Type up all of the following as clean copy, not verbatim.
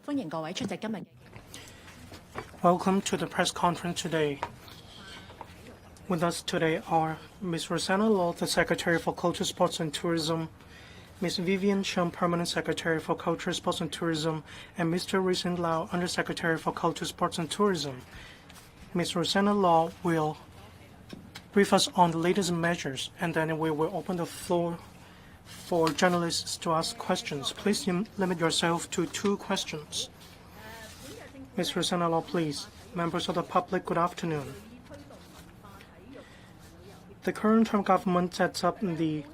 歡迎各位出席今日。Welcome to the press conference today. With us today are Ms. Rosanna Law, the Secretary for Culture, Sports and Tourism, Ms. Vivian Shum, Permanent Secretary for Culture, Sports and Tourism, and Mr. Rizin Lau, Undersecretary for Culture, Sports and Tourism. Ms. Rosanna Law will brief us on the latest measures, and then we will open the floor for journalists to ask questions. Please limit yourself to 2 questions. Ms. Rosanna Law, please. Members of the public, good afternoon. The current term government sets up the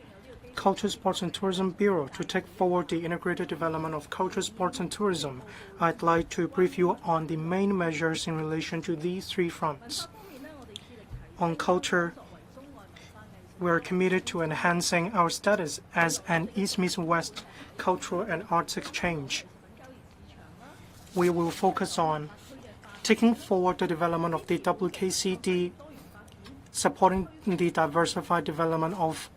Culture, Sports and Tourism Bureau to take forward the integrated development of culture, sports and tourism. I'd like to brief you on the main measures in relation to these 3 fronts. On culture, we are committed to enhancing our status as an East-Meets-West cultural and arts exchange. We will focus on taking forward the development of the WKCD, supporting the diversified development of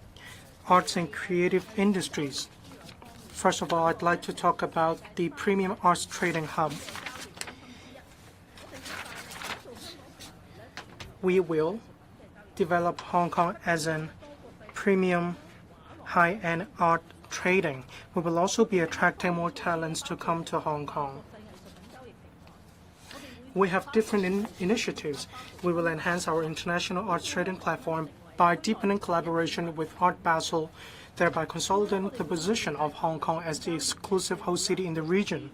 arts and creative industries. First of all, I'd like to talk about the premium arts trading hub. We will develop Hong Kong as an premium high-end art trading. We will also be attracting more talents to come to Hong Kong. We have different initiatives. We will enhance our international arts trading platform by deepening collaboration with Art Basel, thereby consolidating the position of Hong Kong as the exclusive host city in the region.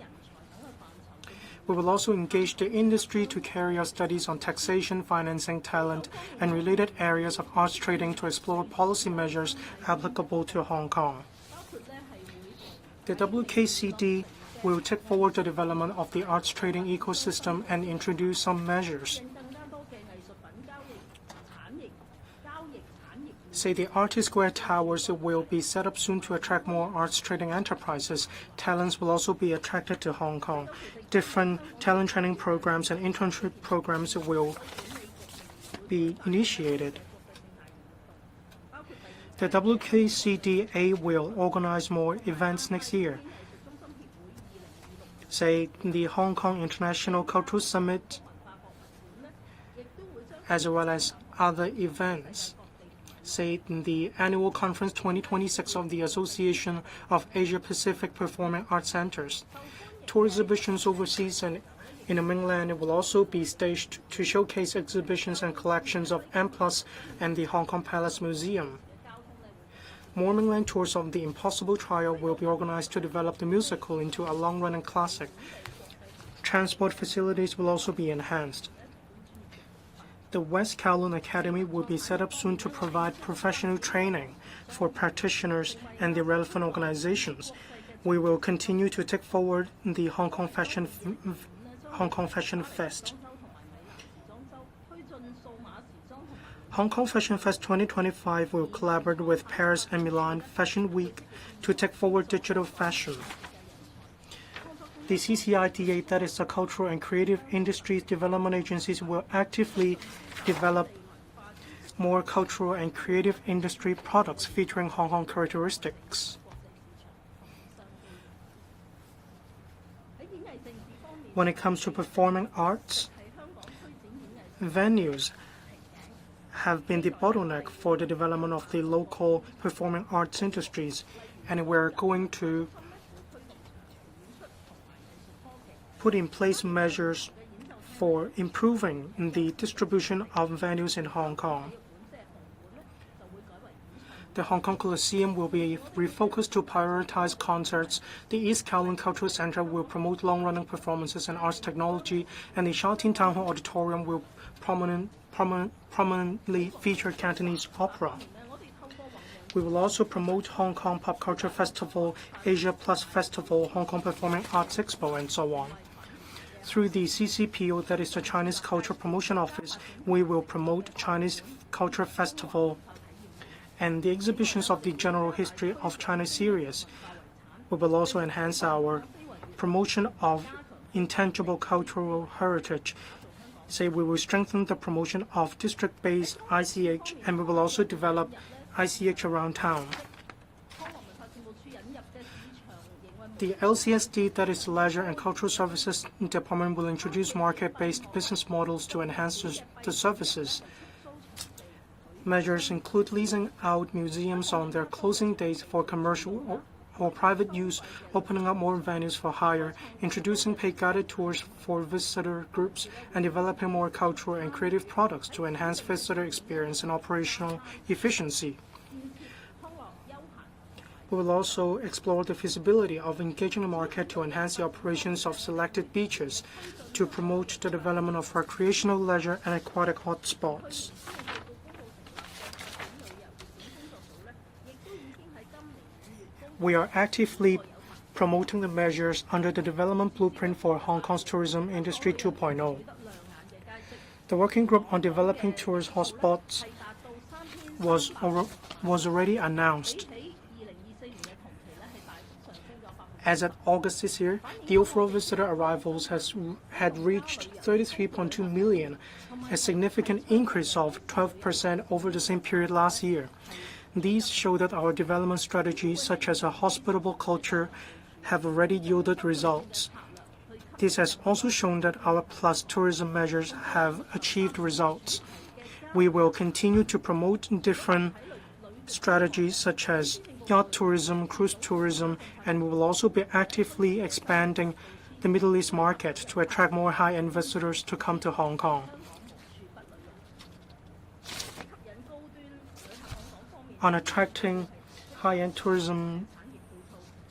We will also engage the industry to carry out studies on taxation, financing, talent, and related areas of arts trading to explore policy measures applicable to Hong Kong. The WKCD will take forward the development of the arts trading ecosystem and introduce some measures. Say the Artist Square Towers will be set up soon to attract more arts trading enterprises. Talents will also be attracted to Hong Kong. Different talent training programs and internship programs will be initiated. The WKCDA will organize more events next year. Say the Hong Kong International Cultural Summit, as well as other events. Say the annual conference 2026 of the Association of Asia-Pacific Performing Arts Centers. Tour exhibitions overseas and in the mainland will also be staged to showcase exhibitions and collections of M+ and the Hong Kong Palace Museum. More mainland tours of The Impossible Trial will be organized to develop the musical into a long-running classic. Transport facilities will also be enhanced. The West Kowloon Academy will be set up soon to provide professional training for practitioners and the relevant organizations. We will continue to take forward the Hong Kong Fashion Fest. Hong Kong Fashion Fest 2025 will collaborate with Paris and Milan Fashion Week to take forward digital fashion. The CCIDA, that is the Cultural and Creative Industries Development Agencies, will actively develop more cultural and creative industry products featuring Hong Kong characteristics. When it comes to performing arts, venues have been the bottleneck for the development of the local performing arts industries, and we're going to put in place measures for improving the distribution of venues in Hong Kong. The Hong Kong Coliseum will be refocused to prioritize concerts. The East Kowloon Cultural Center will promote long-running performances and arts technology, and the Sha Tin Town Hall Auditorium will prominently feature Cantonese opera. We will also promote Hong Kong Pop Culture Festival, Asia Plus Festival, Hong Kong Performing Arts Expo, and so on. Through the CCPO, that is the Chinese Culture Promotion Office, we will promote Chinese Culture Festival and the exhibitions of the general history of China series. We will also enhance our promotion of intangible cultural heritage. Say we will strengthen the promotion of district-based ICH, and we will also develop ICH around town. The LCSD, that is the Leisure and Cultural Services Department, will introduce market-based business models to enhance the services. Measures include leasing out museums on their closing days for commercial or private use, opening up more venues for hire, introducing paid guided tours for visitor groups, and developing more cultural and creative products to enhance visitor experience and operational efficiency. We will also explore the feasibility of engaging the market to enhance the operations of selected beaches to promote the development of recreational, leisure, and aquatic hotspots. We are actively promoting the measures under the development blueprint for Hong Kong's tourism industry 2.0. The working group on developing tourist hotspots was already announced. As of August this year, the overall visitor arrivals had reached 33.2 million, a significant increase of 12% over the same period last year. These show that our development strategies, such as a hospitable culture, have already yielded results. This has also shown that our Plus tourism measures have achieved results. We will continue to promote different strategies such as yacht tourism, cruise tourism, and we will also be actively expanding the Middle East market to attract more high-end visitors to come to Hong Kong. On attracting high-end tourism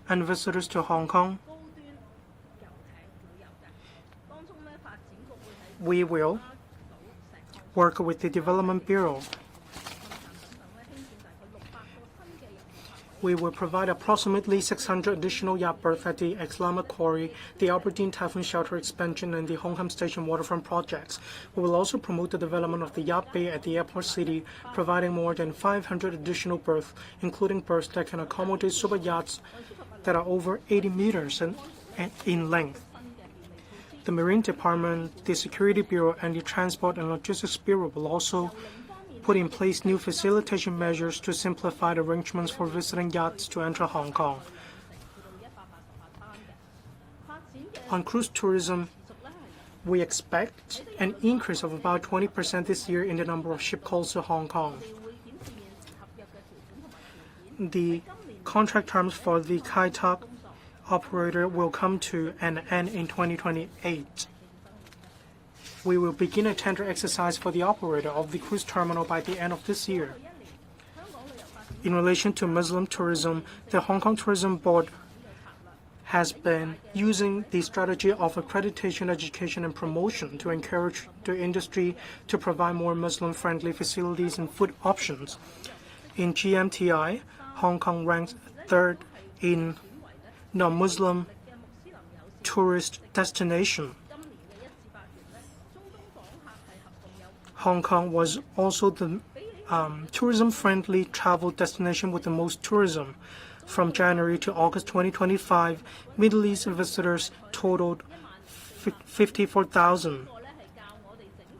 and visitors to Hong Kong, we will work with the Development Bureau. We will provide approximately 600 additional yacht berths at the Islamic Quarry, the Aberdeen Typhoon Shelter expansion, and the Hong Kong Station waterfront projects. We will also promote the development of the yacht bay at the airport city, providing more than 500 additional berths, including berths that can accommodate super yachts that are over 80 meters in length. The Marine Department, the Security Bureau, and the Transport and Logistics Bureau will also put in place new facilitation measures to simplify the arrangements for visiting yachts to enter Hong Kong. On cruise tourism, we expect an increase of about 20% this year in the number of ship calls to Hong Kong. The contract terms for the Kai Tak operator will come to an end in 2028. We will begin a tender exercise for the operator of the cruise terminal by the end of this year. In relation to Muslim tourism, the Hong Kong Tourism Board has been using the strategy of accreditation, education, and promotion to encourage the industry to provide more Muslim-friendly facilities and food options. In GMTI, Hong Kong ranked third in non-Muslim tourist destination. Hong Kong was also the tourism-friendly travel destination with the most tourism. From January to August 2025, Middle East visitors totaled 54,000,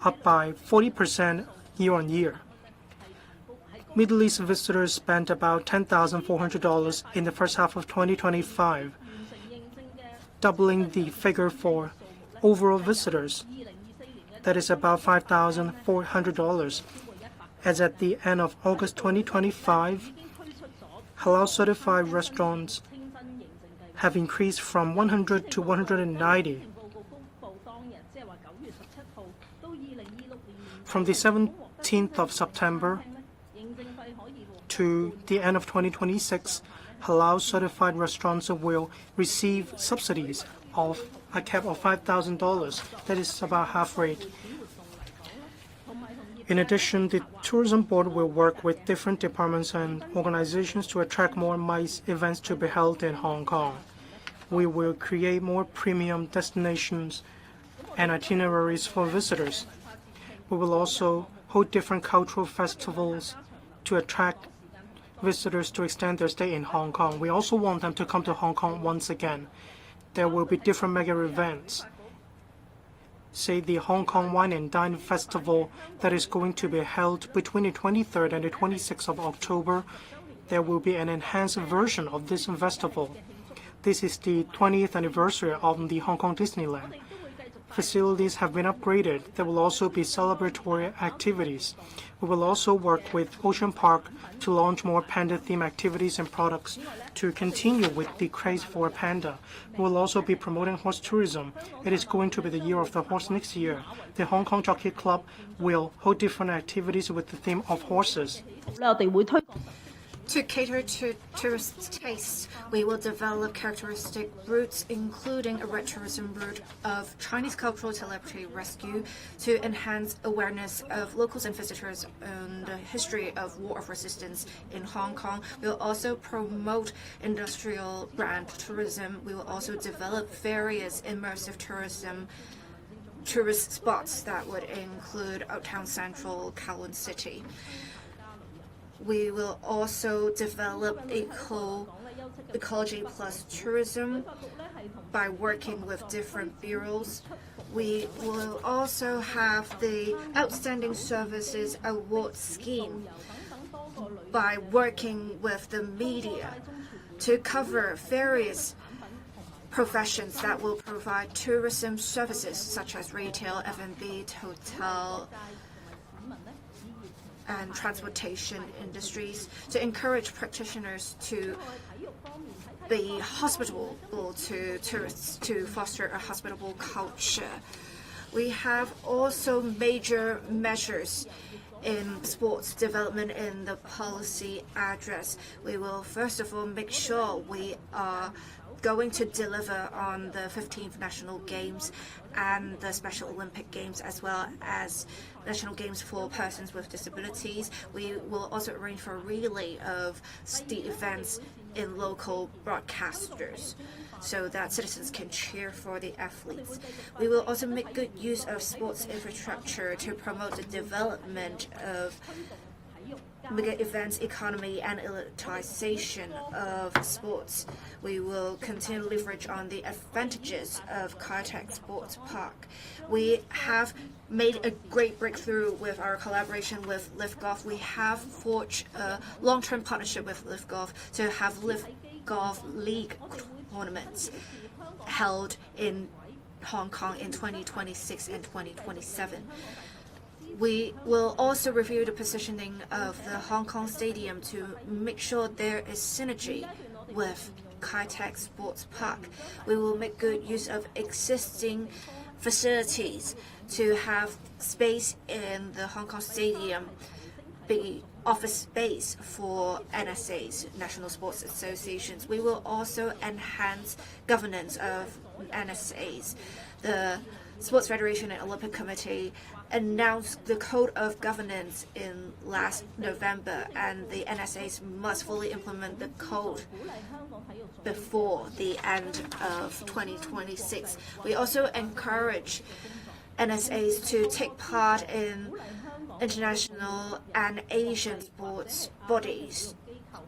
up by 40% year-on-year. Middle East visitors spent about $10,400 in the first half of 2025, doubling the figure for overall visitors. That is about $5,400. As at the end of August 2025, halal-certified restaurants have increased from 100 to 190. From the 17th of September to the end of 2026, halal-certified restaurants will receive subsidies of a cap of $5,000. That is about half rate. In addition, the Tourism Board will work with different departments and organizations to attract more MICE events to be held in Hong Kong. We will create more premium destinations and itineraries for visitors. We will also hold different cultural festivals to attract visitors to extend their stay in Hong Kong. We also want them to come to Hong Kong once again. There will be different mega events. Say the Hong Kong Wine and Dine Festival that is going to be held between the 23rd and the 26th of October. There will be an enhanced version of this festival. This is the 20th anniversary of the Hong Kong Disneyland. Facilities have been upgraded. There will also be celebratory activities. We will also work with Ocean Park to launch more panda-themed activities and products to continue with the craze for panda. We will also be promoting horse tourism. It is going to be the year of the horse next year. The Hong Kong Jockey Club will hold different activities with the theme of horses. To cater to tourist tastes, we will develop characteristic routes, including a red tourism route of Chinese cultural celebrity rescue to enhance awareness of locals and visitors on the history of war of resistance in Hong Kong. We will also promote industrial brand tourism. We will also develop various immersive tourist spots that would include Uptown Central, Kowloon City. We will also develop ecology plus tourism by working with different bureaus. We will also have the Outstanding Services Award Scheme by working with the media to cover various professions that will provide tourism services such as retail, F&B, hotel, and transportation industries to encourage practitioners to be hospitable to tourists, to foster a hospitable culture. We have also major measures in sports development in the policy address. We will first of all make sure we are going to deliver on the 15th National Games and the Special Olympic Games, as well as National Games for persons with disabilities. We will also arrange for a relay of the events in local broadcasters so that citizens can cheer for the athletes. We will also make good use of sports infrastructure to promote the development of mega events economy and elitization of sports. We will continue to leverage on the advantages of Kai-Tak Sports Park. We have made a great breakthrough with our collaboration with Live Golf. We have forged a long-term partnership with Live Golf to have Live Golf League tournaments held in Hong Kong in 2026 and 2027. We will also review the positioning of the Hong Kong Stadium to make sure there is synergy with Kai-Tak Sports Park. We will make good use of existing facilities to have space in the Hong Kong Stadium be office space for NSAs, National Sports Associations. We will also enhance governance of NSAs. The Sports Federation and Olympic Committee announced the Code of Governance in last November, and the NSAs must fully implement the code before the end of 2026. We also encourage NSAs to take part in international and Asian sports bodies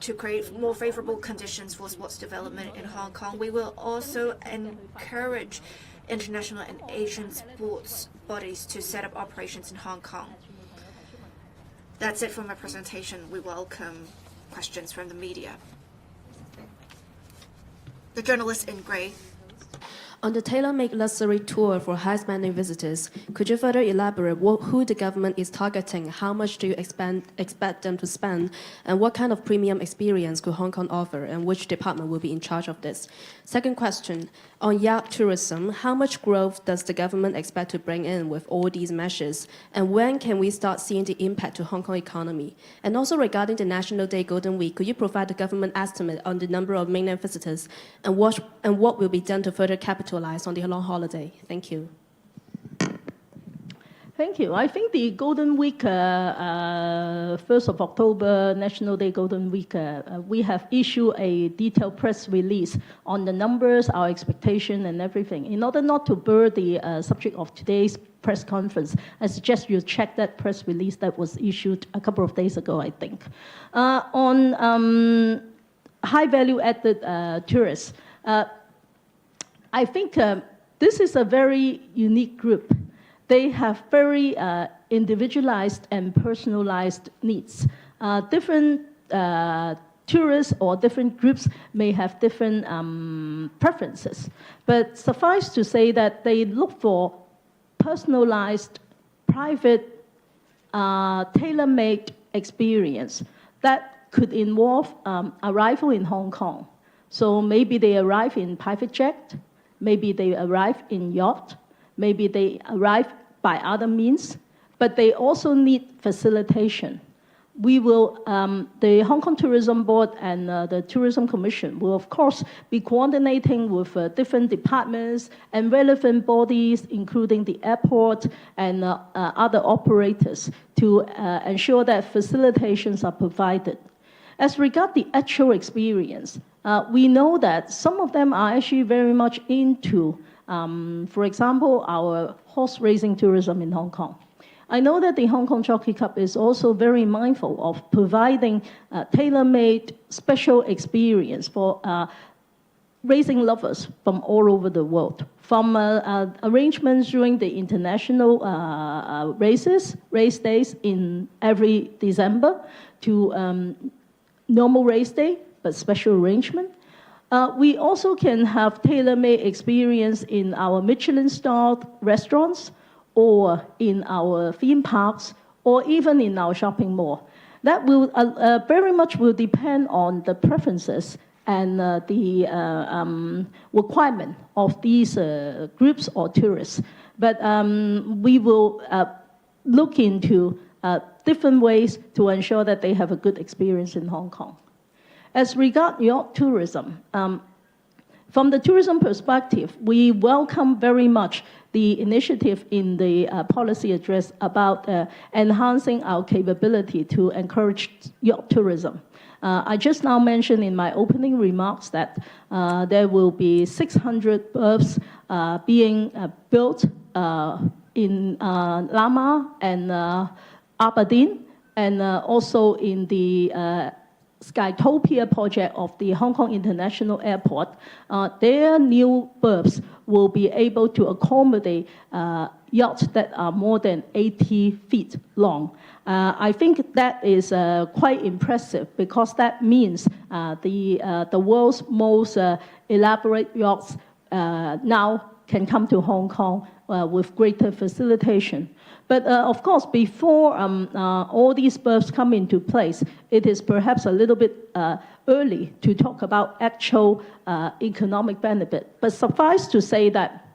to create more favorable conditions for sports development in Hong Kong. We will also encourage international and Asian sports bodies to set up operations in Hong Kong. That's it for my presentation. We welcome questions from the media. The journalist in grey. On the tailor-made luxury tour for high-spending visitors, could you further elaborate who the government is targeting, how much do you expect them to spend, and what kind of premium experience could Hong Kong offer, and which department will be in charge of this? Second question, on yacht tourism, how much growth does the government expect to bring in with all these measures, and when can we start seeing the impact to Hong Kong economy? And also regarding the National Day Golden Week, could you provide the government estimate on the number of mainland visitors, and what will be done to further capitalize on the long holiday? Thank you. Thank you. I think the Golden Week, 1st of October, National Day Golden Week, we have issued a detailed press release on the numbers, our expectation, and everything. In order not to blur the subject of today's press conference, I suggest you check that press release that was issued a couple of days ago, I think. On high value-added tourists, I think this is a very unique group. They have very individualized and personalized needs. Different tourists or different groups may have different preferences. But suffice to say that they look for personalized, private, tailor-made experience that could involve arrival in Hong Kong. So maybe they arrive in private jet, maybe they arrive in yacht, maybe they arrive by other means, but they also need facilitation. We will, the Hong Kong Tourism Board and the Tourism Commission will, of course, be coordinating with different departments and relevant bodies, including the airport and other operators, to ensure that facilitations are provided. As regards the actual experience, we know that some of them are actually very much into, for example, our horse racing tourism in Hong Kong. I know that the Hong Kong Jockey Club is also very mindful of providing tailor-made special experience for racing lovers from all over the world, from arrangements during the international race days in every December to normal race day, but special arrangement. We also can have tailor-made experience in our Michelin-starred restaurants, or in our theme parks, or even in our shopping mall. That will very much will depend on the preferences and the requirement of these groups or tourists. But we will look into different ways to ensure that they have a good experience in Hong Kong. As regards yacht tourism, from the tourism perspective, we welcome very much the initiative in the policy address about enhancing our capability to encourage yacht tourism. I just now mentioned in my opening remarks that there will be 600 berths being built in Lama and Aberdeen, and also in the Skytopia project of the Hong Kong International Airport. Their new berths will be able to accommodate yachts that are more than 80 feet long. I think that is quite impressive, because that means the world's most elaborate yachts now can come to Hong Kong with greater facilitation. But of course, before all these berths come into place, it is perhaps a little bit early to talk about actual economic benefit. But suffice to say that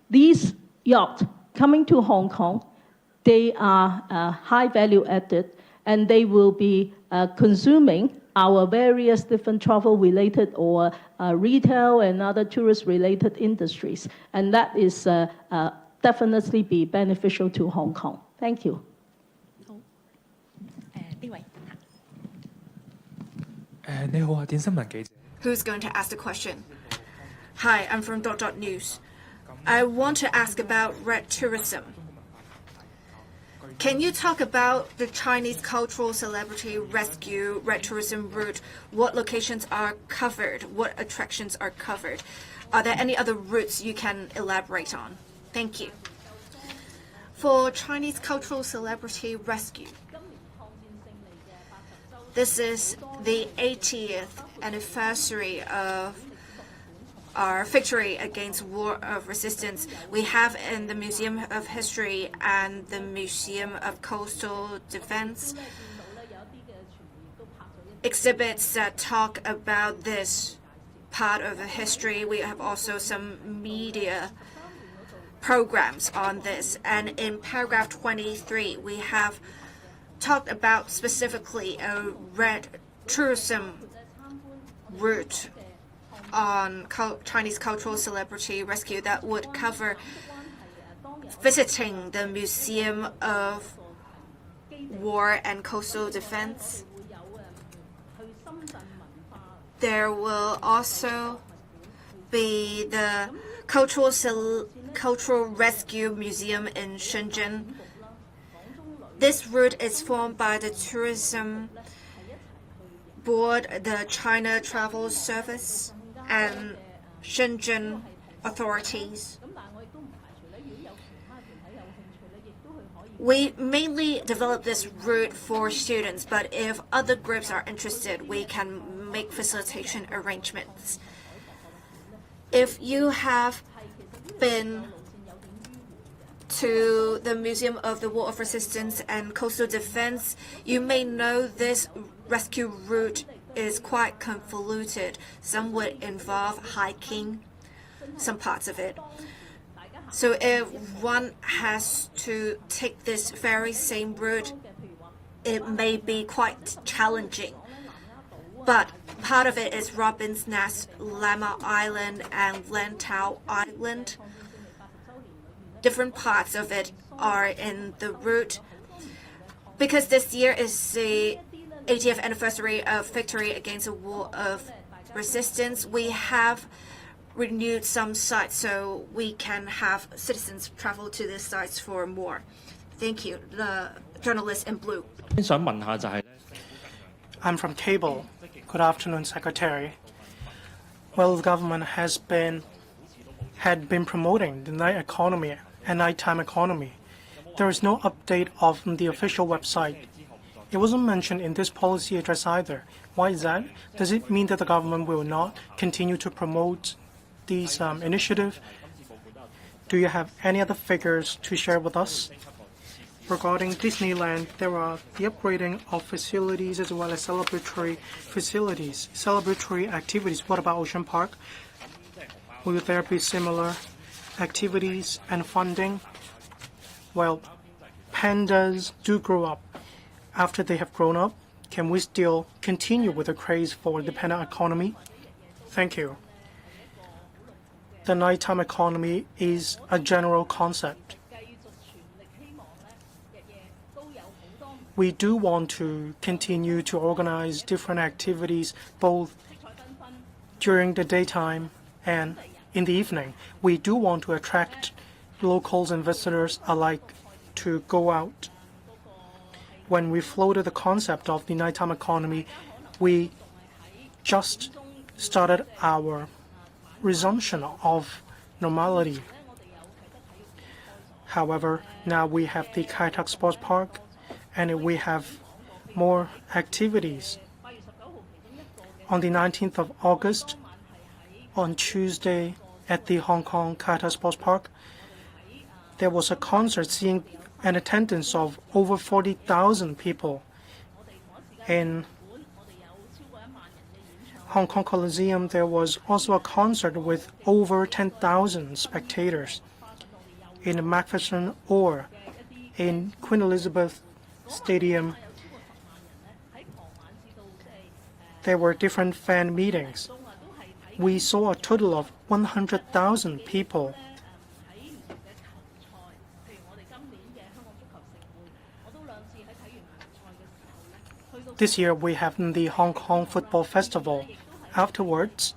these yachts coming to Hong Kong, they are high value added, and they will be consuming our various different travel-related or retail and other tourist-related industries. And that is definitely be beneficial to Hong Kong. Thank you. Who's going to ask the question? Hi, I'm from News. I want to ask about red tourism. Can you talk about the Chinese cultural celebrity rescue red tourism route? What locations are covered? What attractions are covered? Are there any other routes you can elaborate on? Thank you. For Chinese cultural celebrity rescue, this is the 80th anniversary of our victory against war of resistance. We have in the Museum of History and the Museum of Coastal Defense exhibits that talk about this part of the history. We have also some media programs on this. And in paragraph 23, we have talked about specifically a red tourism route on Chinese cultural celebrity rescue that would cover visiting the Museum of War and Coastal Defense. There will also be the Cultural Rescue Museum in Shenzhen. This route is formed by the Tourism Board, the China Travel Service, and Shenzhen authorities. We mainly develop this route for students, but if other groups are interested, we can make facilitation arrangements. If you have been to the Museum of the War of Resistance and Coastal Defense, you may know this rescue route is quite convoluted. Some would involve hiking, some parts of it. So if one has to take this very same route, it may be quite challenging. But part of it is Robin's Nest, Lamma Island, and Lantau Island. Different parts of it are in the route. Because this year is the 80th anniversary of victory against the War of Resistance, we have renewed some sites so we can have citizens travel to these sites for more. Thank you. The journalist in blue. I'm from Cable. Good afternoon, Secretary. Well, the government had been promoting the night economy and nighttime economy. There is no update of the official website. It wasn't mentioned in this policy address either. Why is that? Does it mean that the government will not continue to promote these initiatives? Do you have any other figures to share with us? Regarding Disneyland, there are the upgrading of facilities as well as celebratory facilities, celebratory activities. What about Ocean Park? Will there be similar activities and funding? Well, pandas do grow up. After they have grown up, can we still continue with the craze for the panda economy? Thank you. The nighttime economy is a general concept. We do want to continue to organize different activities both during the daytime and in the evening. We do want to attract locals and visitors alike to go out. When we floated the concept of the nighttime economy, we just started our resumption of normality. However, now we have the Kai Tak Sports Park and we have more activities. On the 19th of August, on Tuesday at the Hong Kong Kai Tak Sports Park, there was a concert seeing an attendance of over 40,000 people. In Hong Kong Coliseum, there was also a concert with over 10,000 spectators. In Macpherson or in Queen Elizabeth Stadium, there were different fan meetings. We saw a total of 100,000 people. This year we have the Hong Kong Football Festival. Afterwards,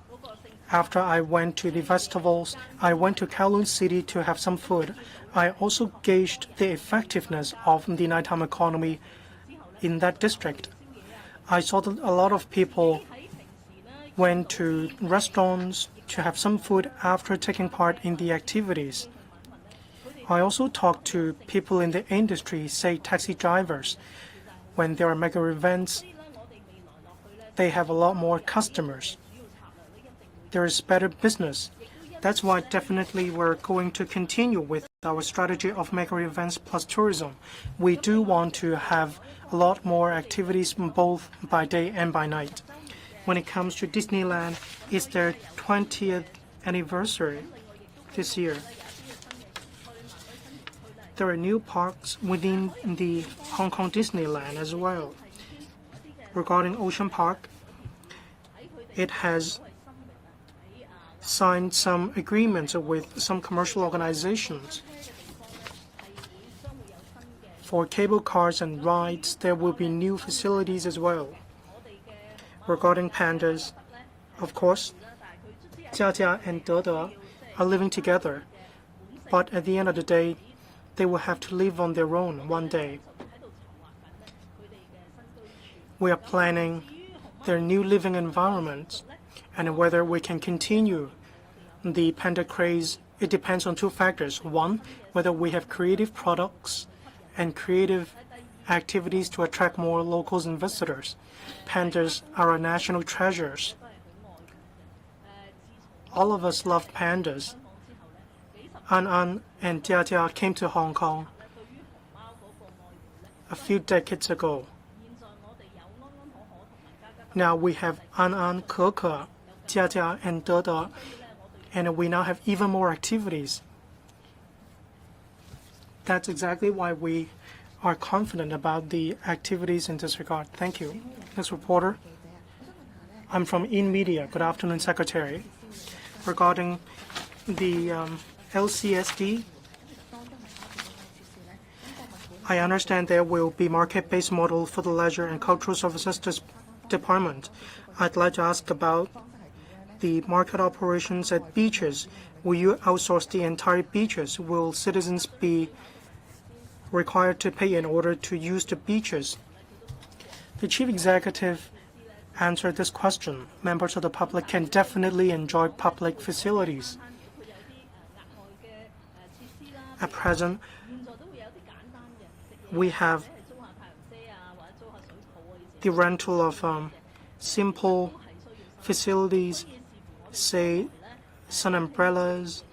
after I went to the festivals, I went to Kowloon City to have some food. I also gauged the effectiveness of the nighttime economy in that district. I saw that a lot of people went to restaurants to have some food after taking part in the activities. I also talked to people in the industry, say taxi drivers. When there are mega events, they have a lot more customers. There is better business. That's why definitely we're going to continue with our strategy of mega events plus tourism. We do want to have a lot more activities both by day and by night. When it comes to Disneyland, it's their 20th anniversary this year. There are new parks within the Hong Kong Disneyland as well. Regarding Ocean Park, it has signed some agreements with some commercial organizations. For cable cars and rides, there will be new facilities as well. Regarding pandas, of course, Jia and De are living together, but at the end of the day, they will have to live on their own one day. We are planning their new living environment, and whether we can continue the panda craze, it depends on two factors. One, whether we have creative products and creative activities to attract more locals and visitors. Pandas are our national treasures. All of us love pandas. An and Jia came to Hong Kong a few decades ago. Now we have An, Ke, Jia, and De, and we now have even more activities. That's exactly why we are confident about the activities in this regard. Thank you. Next reporter. I'm from In Media. Good afternoon, Secretary. Regarding the LCSD, I understand there will be market-based model for the Leisure and Cultural Services Department. I'd like to ask about the market operations at beaches. Will you outsource the entire beaches? Will citizens be required to pay in order to use the beaches? The Chief Executive answered this question. Members of the public can definitely enjoy public facilities. At present, we have the rental of simple facilities, say sun umbrellas,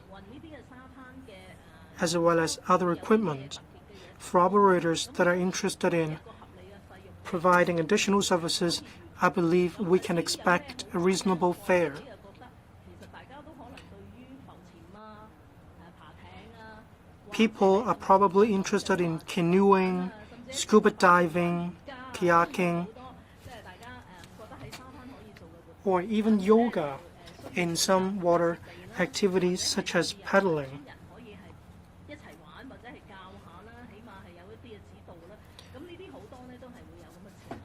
as well as other equipment. For operators that are interested in providing additional services, I believe we can expect a reasonable fare. People are probably interested in canoeing, scuba diving, kayaking, or even yoga in some water activities such as paddling.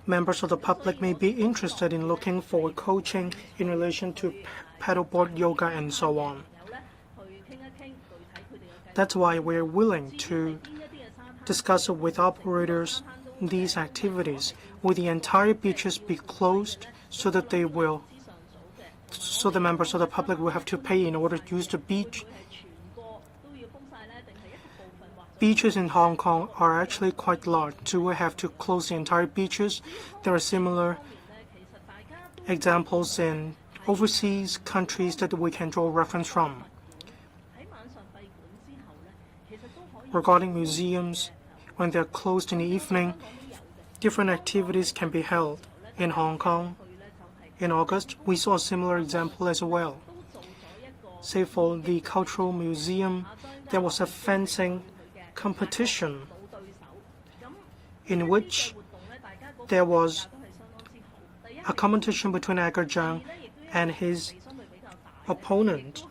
Members of the public may be interested in looking for coaching in relation to paddleboard yoga and so on. That's why we're willing to discuss with operators these activities. Will the entire beaches be closed so that the members of the public will have to pay in order to use the beach? Beaches in Hong Kong are actually quite large. Do we have to close the entire beaches? There are similar examples in overseas countries that we can draw reference from. Regarding museums, when they're closed in the evening, different activities can be held. In Hong Kong, in August, we saw a similar example as well. Say for the Cultural Museum, there was a fencing competition in which there was a competition between Edgar Zhang and his opponent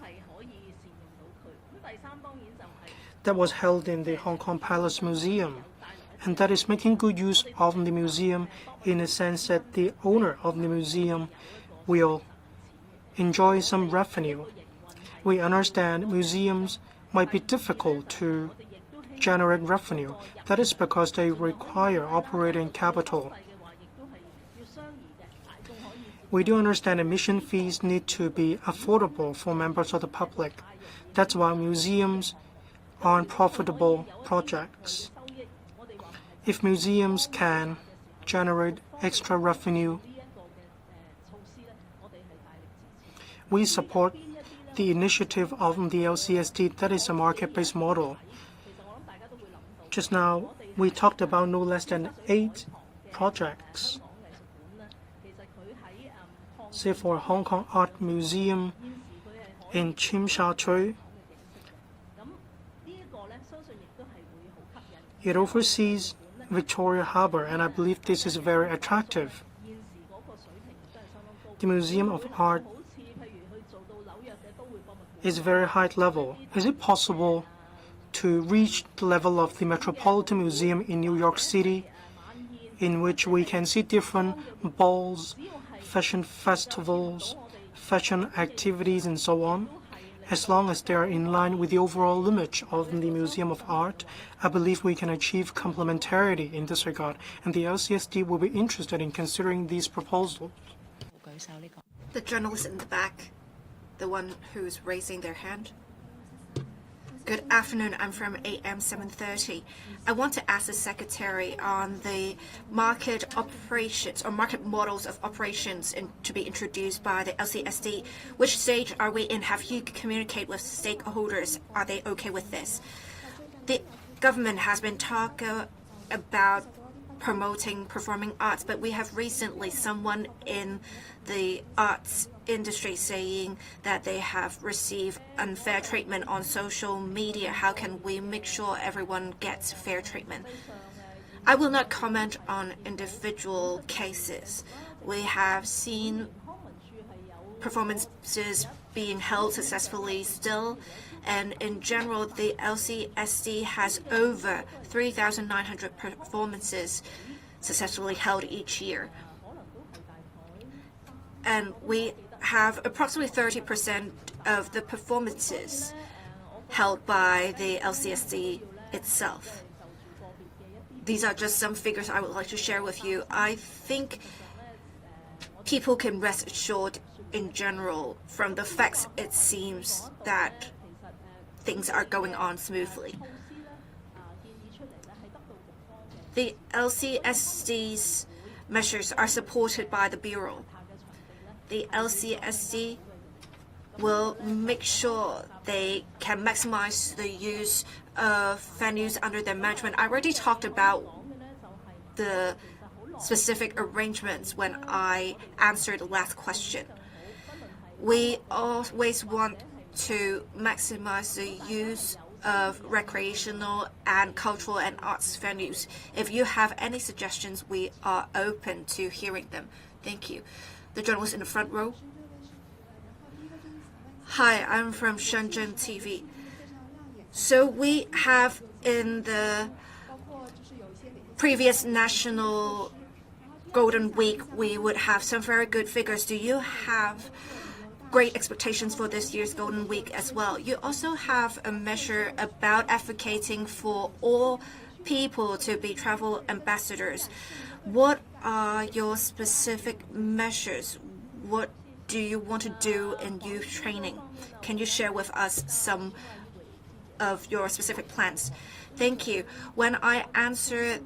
that was held in the Hong Kong Palace Museum, and that is making good use of the museum in the sense that the owner of the museum will enjoy some revenue. We understand museums might be difficult to generate revenue. That is because they require operating capital. We do understand admission fees need to be affordable for members of the public. That's why museums aren't profitable projects. If museums can generate extra revenue, we support the initiative of the LCSD, that is a market-based model. Just now, we talked about no less than 8 projects. Say for Hong Kong Art Museum in Tsim Sha Tsui, it oversees Victoria Harbour, and I believe this is very attractive. The Museum of Art is very high level. Is it possible to reach the level of the Metropolitan Museum in New York City, in which we can see different balls, fashion festivals, fashion activities, and so on? As long as they are in line with the overall image of the Museum of Art, I believe we can achieve complementarity in this regard, and the LCSD will be interested in considering these proposals. The journalist in the back, the one who's raising their hand. Good afternoon. I'm from AM 730. I want to ask the Secretary on the market operations or market models of operations to be introduced by the LCSD. Which stage are we in? Have you communicated with stakeholders? Are they okay with this? The government has been talking about promoting performing arts, but we have recently someone in the arts industry saying that they have received unfair treatment on social media. How can we make sure everyone gets fair treatment? I will not comment on individual cases. We have seen performances being held successfully still, and in general, the LCSD has over 3,900 performances successfully held each year. And we have approximately 30% of the performances held by the LCSD itself. These are just some figures I would like to share with you. I think people can rest assured in general from the facts it seems that things are going on smoothly. The LCSD's measures are supported by the Bureau. The LCSD will make sure they can maximize the use of venues under their management. I already talked about the specific arrangements when I answered the last question. We always want to maximize the use of recreational and cultural and arts venues. If you have any suggestions, we are open to hearing them. Thank you. The journalist in the front row. Hi, I'm from Shenzhen TV. So we have in the previous National Golden Week, we would have some very good figures. Do you have great expectations for this year's Golden Week as well? You also have a measure about advocating for all people to be travel ambassadors. What are your specific measures? What do you want to do in youth training? Can you share with us some of your specific plans? Thank you. When I answered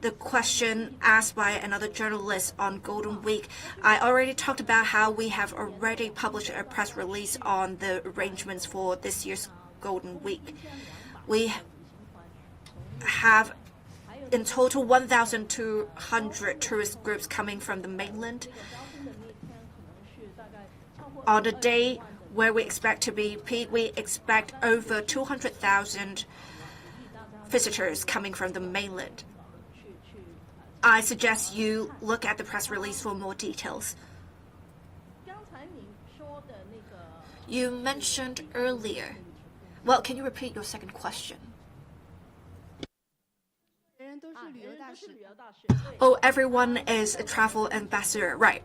the question asked by another journalist on Golden Week, I already talked about how we have already published a press release on the arrangements for this year's Golden Week. We have in total 1,200 tourist groups coming from the mainland. On the day where we expect to be peak, we expect over 200,000 visitors coming from the mainland. I suggest you look at the press release for more details. You mentioned earlier. Well, can you repeat your second question? Oh, everyone is a travel ambassador. Right.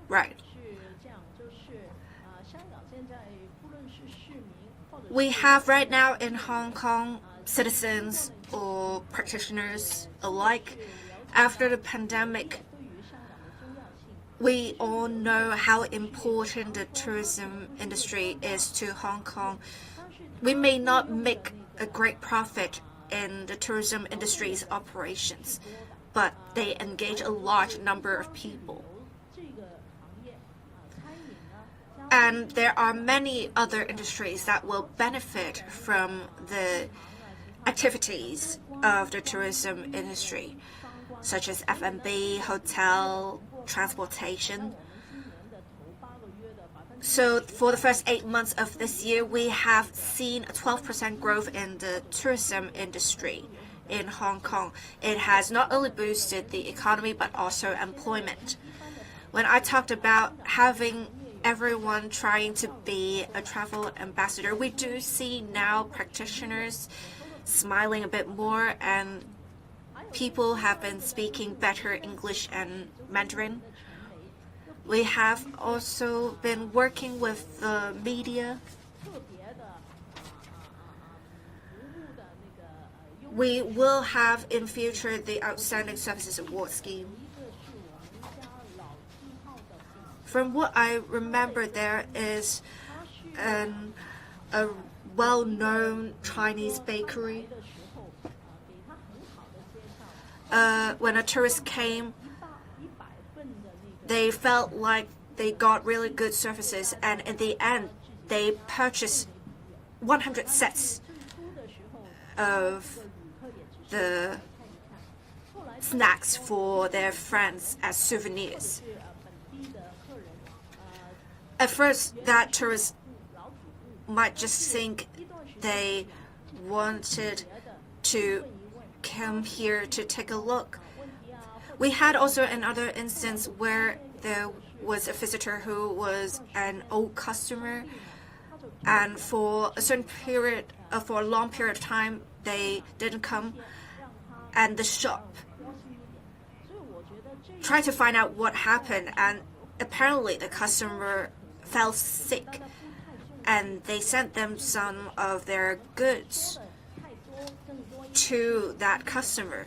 We have right now in Hong Kong citizens or practitioners alike. After the pandemic, we all know how important the tourism industry is to Hong Kong. We may not make a great profit in the tourism industry's operations, but they engage a large number of people. And there are many other industries that will benefit from the activities of the tourism industry, such as F&B, hotel, transportation. So for the first 8 months of this year, we have seen a 12% growth in the tourism industry in Hong Kong. It has not only boosted the economy, but also employment. When I talked about having everyone trying to be a travel ambassador, we do see now practitioners smiling a bit more, and people have been speaking better English and Mandarin. We have also been working with the media. We will have in future the Outstanding Services Award scheme. From what I remember, there is a well-known Chinese bakery. When a tourist came, they felt like they got really good services, and in the end, they purchased 100 sets of the snacks for their friends as souvenirs. At first, that tourist might just think they wanted to come here to take a look. We had also another instance where there was a visitor who was an old customer, and for a long period of time, they didn't come, and the shop tried to find out what happened, and apparently the customer fell sick, and they sent them some of their goods to that customer.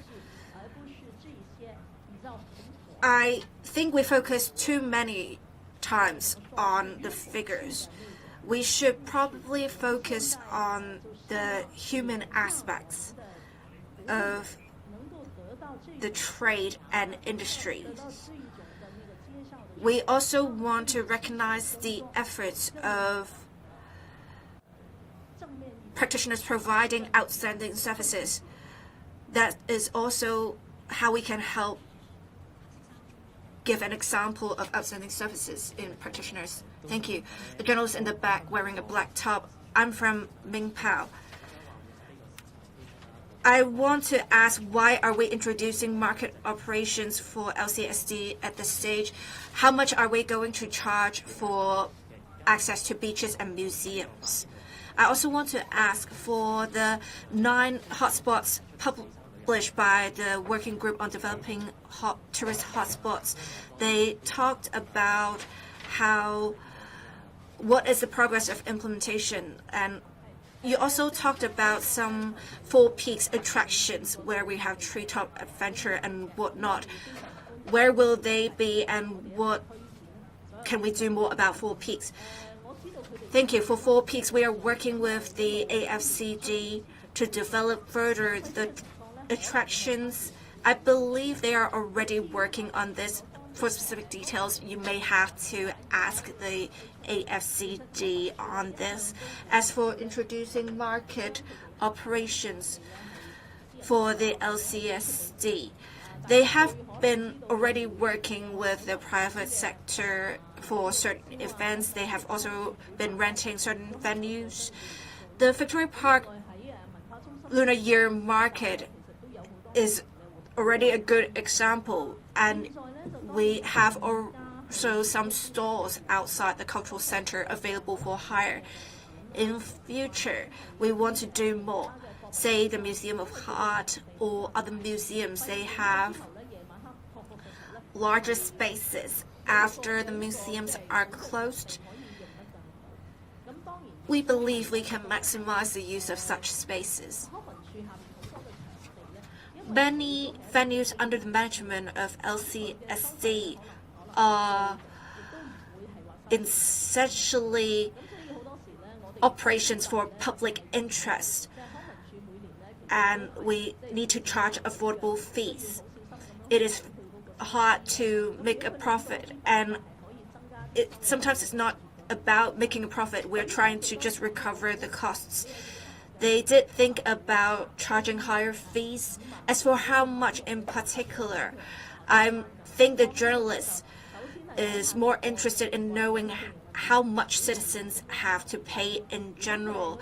I think we focus too many times on the figures. We should probably focus on the human aspects of the trade and industry. We also want to recognize the efforts of practitioners providing outstanding services. That is also how we can help give an example of outstanding services in practitioners. Thank you. The journalist in the back wearing a black top. I'm from Mingpao. I want to ask, why are we introducing market operations for LCSD at this stage? How much are we going to charge for access to beaches and museums? I also want to ask, for the 9 hotspots published by the Working Group on Developing Tourist Hotspots, they talked about what is the progress of implementation, and you also talked about some 4 peaks attractions where we have treetop adventure and whatnot. Where will they be, and what can we do more about 4 peaks? Thank you. For 4 peaks, we are working with the AFCD to develop further the attractions. I believe they are already working on this. For specific details, you may have to ask the AFCD on this. As for introducing market operations for the LCSD, they have been already working with the private sector for certain events. They have also been renting certain venues. The Victoria Park Lunar Year Market is already a good example, and we have also some stalls outside the cultural center available for hire. In future, we want to do more. Say the Museum of Art or other museums, they have larger spaces after the museums are closed. We believe we can maximize the use of such spaces. Many venues under the management of LCSD are essentially operations for public interest, and we need to charge affordable fees. It is hard to make a profit, and sometimes it's not about making a profit. We're trying to just recover the costs. They did think about charging higher fees. As for how much in particular, I think the journalist is more interested in knowing how much citizens have to pay in general.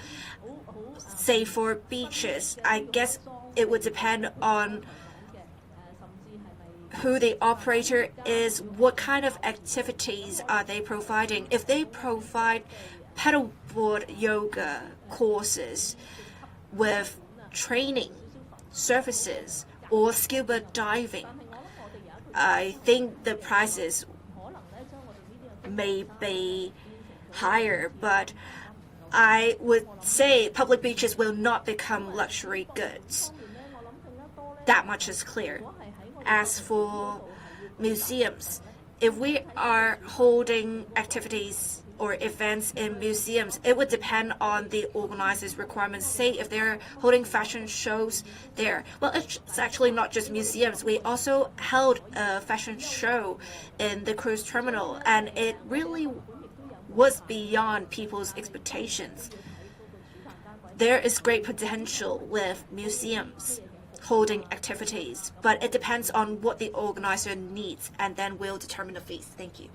Say for beaches, I guess it would depend on who the operator is, what kind of activities are they providing. If they provide paddleboard yoga courses with training services or scuba diving, I think the prices may be higher, but I would say public beaches will not become luxury goods. That much is clear. As for museums, if we are holding activities or events in museums. It would depend on the organizer's requirements. Say if they're holding fashion shows there. Well, it's actually not just museums. We also held a fashion show in the cruise terminal, and it really was beyond people's expectations. There is great potential with museums holding activities, but it depends on what the organizer needs, and then we'll determine the fees. Thank you.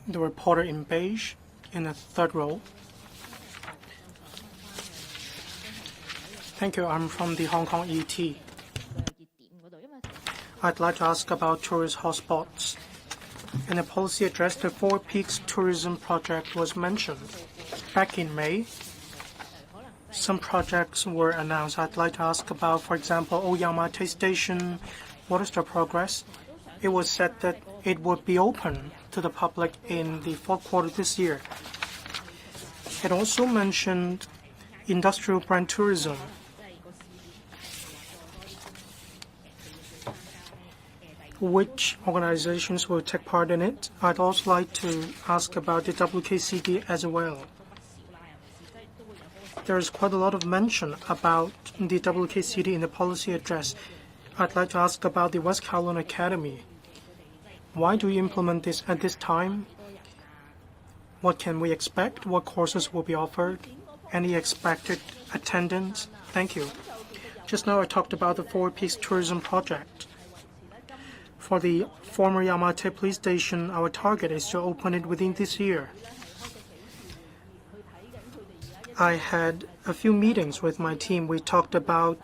The reporter in beige in the third row. Thank you. I'm from the Hong Kong ET. I'd like to ask about tourist hotspots. In the policy address, the Four Peaks tourism project was mentioned. Back in May, some projects were announced. I'd like to ask about, for example, Oyamate Station. What is the progress? It was said that it would be open to the public in the fourth quarter this year. It also mentioned industrial brand tourism. Which organizations will take part in it? I'd also like to ask about the WKCD as well. There is quite a lot of mention about the WKCD in the policy address. I'd like to ask about the West Kowloon Academy. Why do you implement this at this time? What can we expect? What courses will be offered? Any expected attendance? Thank you. Just now I talked about the Four Peaks tourism project. For the former Yamate police station, our target is to open it within this year. I had a few meetings with my team. We talked about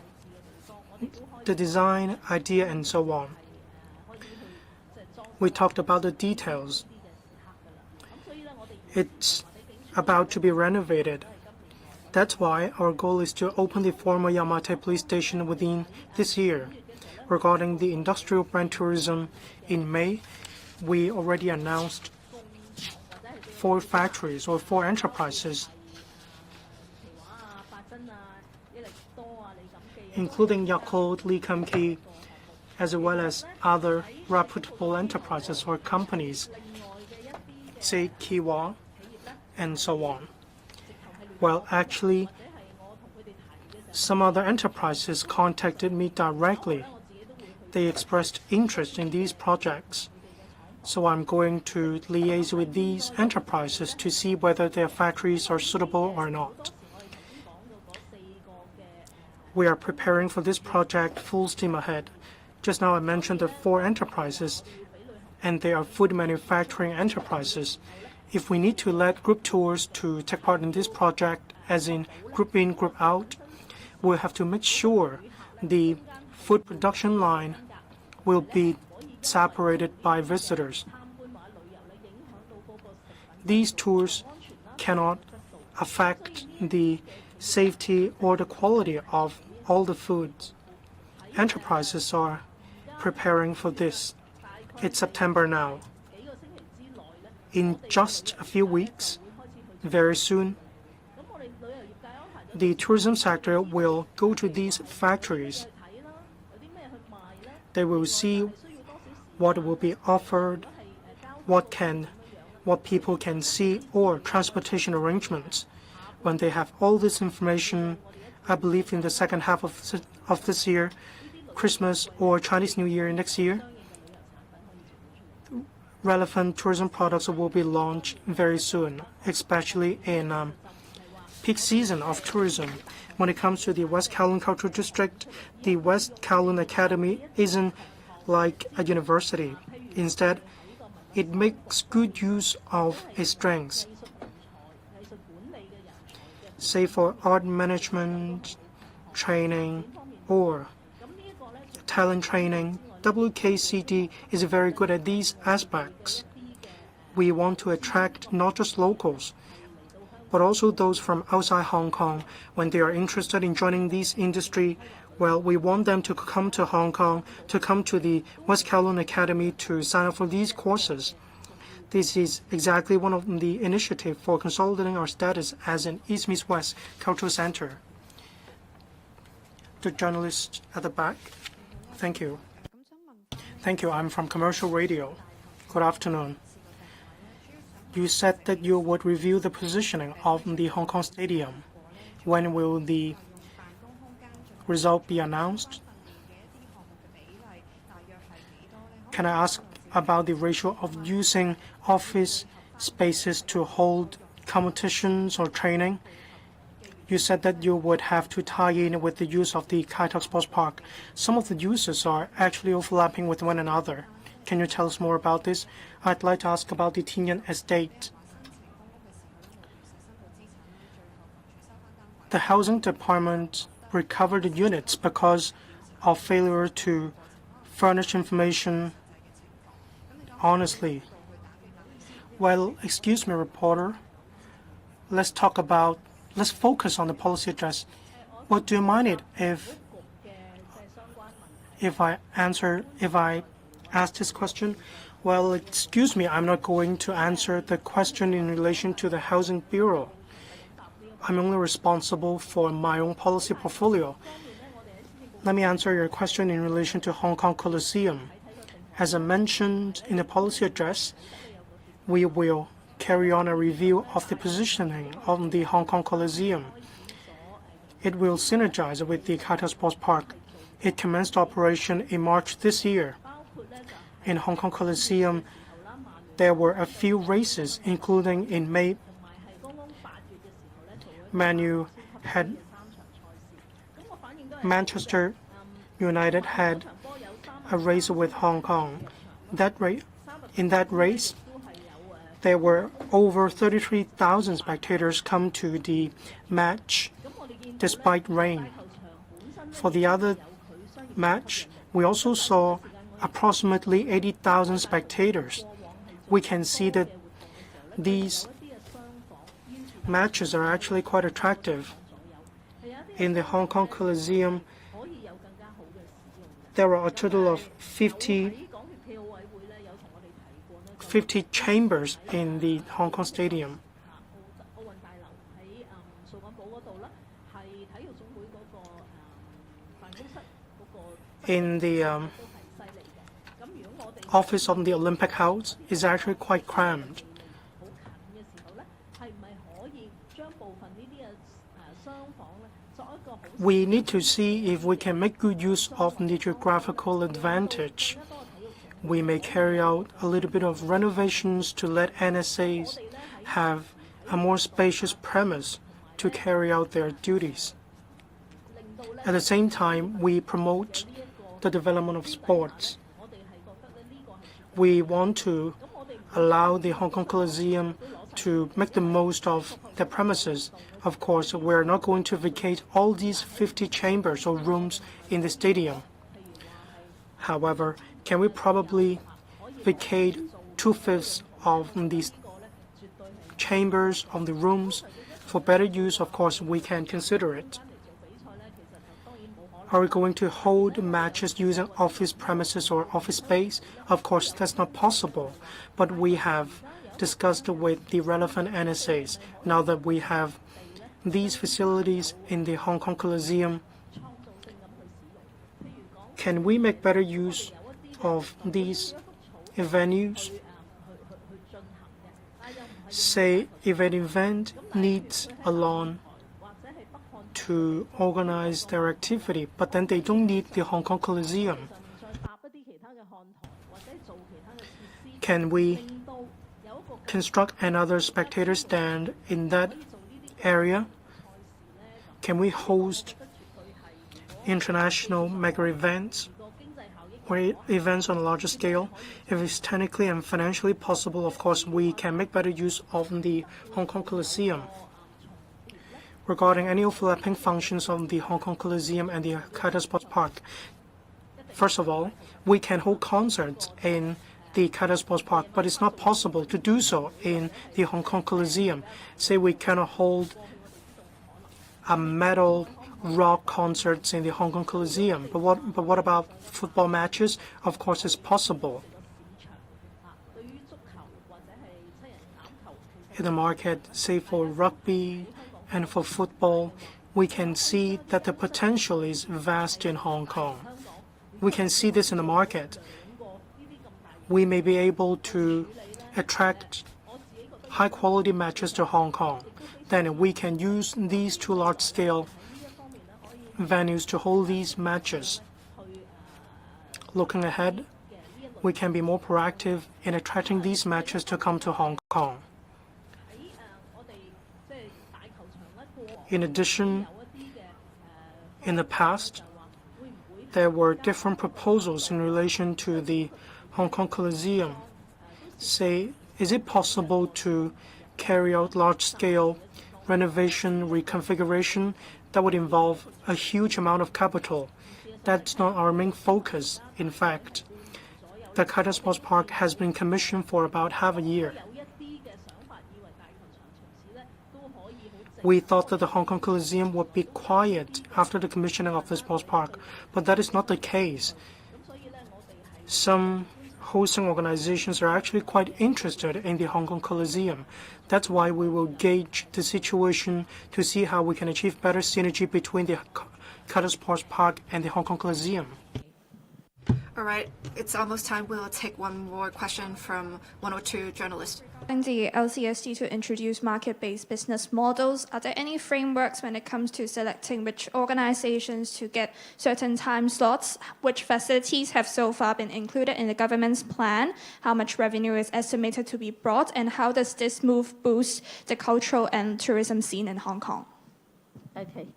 the design, idea, and so on. We talked about the details. It's about to be renovated. That's why our goal is to open the former Yamate police station within this year. Regarding the industrial brand tourism, in May, we already announced 4 factories or 4 enterprises, including Yakult, Lee Kum Kee, as well as other reputable enterprises or companies, say Kiwa, and so on. Well, actually, some other enterprises contacted me directly. They expressed interest in these projects. So I'm going to liaise with these enterprises to see whether their factories are suitable or not. We are preparing for this project full steam ahead. Just now I mentioned the 4 enterprises, and they are food manufacturing enterprises. If we need to let group tours to take part in this project, as in group in, group out, we'll have to make sure the food production line will be separated by visitors. These tours cannot affect the safety or the quality of all the foods. Enterprises are preparing for this. It's September now. In just a few weeks, very soon, the tourism sector will go to these factories. They will see what will be offered, what people can see, or transportation arrangements. When they have all this information, I believe in the second half of this year, Christmas or Chinese New Year next year, relevant tourism products will be launched very soon, especially in peak season of tourism. When it comes to the West Kowloon Cultural District, the West Kowloon Academy isn't like a university. Instead, it makes good use of its strengths. Say for art management, training, or talent training, WKCD is very good at these aspects. We want to attract not just locals, but also those from outside Hong Kong. When they are interested in joining this industry, well, we want them to come to Hong Kong, to come to the West Kowloon Academy to sign up for these courses. This is exactly one of the initiatives for consolidating our status as an East-Meets-West cultural center. The journalist at the back. Thank you. Thank you. I'm from Commercial Radio. Good afternoon. You said that you would review the positioning of the Hong Kong Stadium. When will the result be announced? Can I ask about the ratio of using office spaces to hold competitions or training? You said that you would have to tie in with the use of the Kai Tak Sports Park. Some of the uses are actually overlapping with one another. Can you tell us more about this? I'd like to ask about the Tinian Estate. The housing department recovered the units because of failure to furnish information honestly. Well, excuse me, reporter. Let's focus on the policy address. What do you mind it if I ask this question? Well, excuse me, I'm not going to answer the question in relation to the Housing Bureau. I'm only responsible for my own policy portfolio. Let me answer your question in relation to Hong Kong Coliseum. As I mentioned in the policy address, we will carry on a review of the positioning of the Hong Kong Coliseum. It will synergize with the Kai Tak Sports Park. It commenced operation in March this year. In Hong Kong Coliseum, there were a few races, including in May. Manchester United had a race with Hong Kong. In that race, there were over 33,000 spectators come to the match despite rain. For the other match, we also saw approximately 80,000 spectators. We can see that these matches are actually quite attractive. In the Hong Kong Coliseum, there are a total of 50 chambers in the Hong Kong Stadium. In the office of the Olympic House is actually quite crammed. We need to see if we can make good use of the geographical advantage. We may carry out a little bit of renovations to let NSAs have a more spacious premise to carry out their duties. At the same time, we promote the development of sports. We want to allow the Hong Kong Coliseum to make the most of the premises. Of course, we're not going to vacate all these 50 chambers or rooms in the stadium. However, can we probably vacate 2/5 of these chambers, of the rooms? For better use, of course, we can consider it. Are we going to hold matches using office premises or office space? Of course, that's not possible. But we have discussed with the relevant NSAs. Now that we have these facilities in the Hong Kong Coliseum, can we make better use of these venues? Say, if an event needs a lawn to organize their activity, but then they don't need the Hong Kong Coliseum, can we construct another spectator stand in that area? Can we host international mega events or events on a larger scale? If it's technically and financially possible, of course, we can make better use of the Hong Kong Coliseum. Regarding any overlapping functions of the Hong Kong Coliseum and the Kai Tak Sports Park, first of all, we can hold concerts in the Kai Tak Sports Park, but it's not possible to do so in the Hong Kong Coliseum. Say we cannot hold a metal rock concerts in the Hong Kong Coliseum, but what about football matches? Of course, it's possible. In the market, say for rugby and for football, we can see that the potential is vast in Hong Kong. We can see this in the market. We may be able to attract high-quality matches to Hong Kong, then we can use these two large-scale venues to hold these matches. Looking ahead, we can be more proactive in attracting these matches to come to Hong Kong. In addition, in the past, there were different proposals in relation to the Hong Kong Coliseum. Say, is it possible to carry out large-scale renovation, reconfiguration that would involve a huge amount of capital? That's not our main focus. In fact, the Kaitan Sports Park has been commissioned for about half a year. We thought that the Hong Kong Coliseum would be quiet after the commissioning of the sports park, but that is not the case. Some hosting organizations are actually quite interested in the Hong Kong Coliseum. That's why we will gauge the situation to see how we can achieve better synergy between the Kaitan Sports Park and the Hong Kong Coliseum. All right, it's almost time. We'll take one more question from one or two journalists. The LCSD to introduce market-based business models. Are there any frameworks when it comes to selecting which organizations to get certain time slots? Which facilities have so far been included in the government's plan? How much revenue is estimated to be brought? And how does this move boost the cultural and tourism scene in Hong Kong? Okay.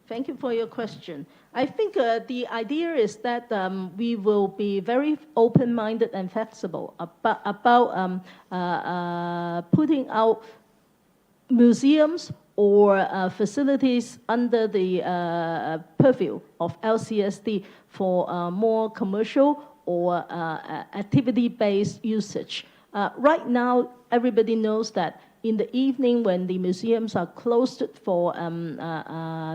Thank you for your question. I think the idea is that we will be very open-minded and flexible about putting out museums or facilities under the purview of LCSD for more commercial or activity-based usage. Right now, everybody knows that in the evening, when the museums are closed for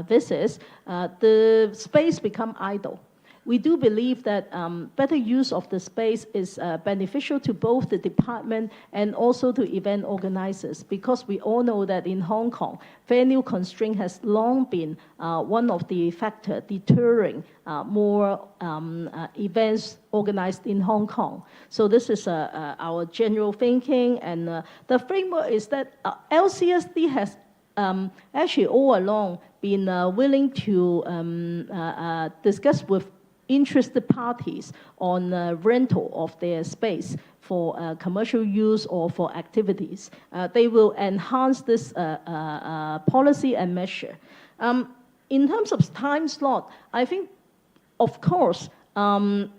visits, the space become idle. We do believe that better use of the space is beneficial to both the department and also to event organizers, because we all know that in Hong Kong, venue constraint has long been one of the factors deterring more events organized in Hong Kong. So this is our general thinking, and the framework is that LCSD has actually all along been willing to discuss with interested parties on rental of their space for commercial use or for activities. They will enhance this policy and measure. In terms of time slot, I think, of course,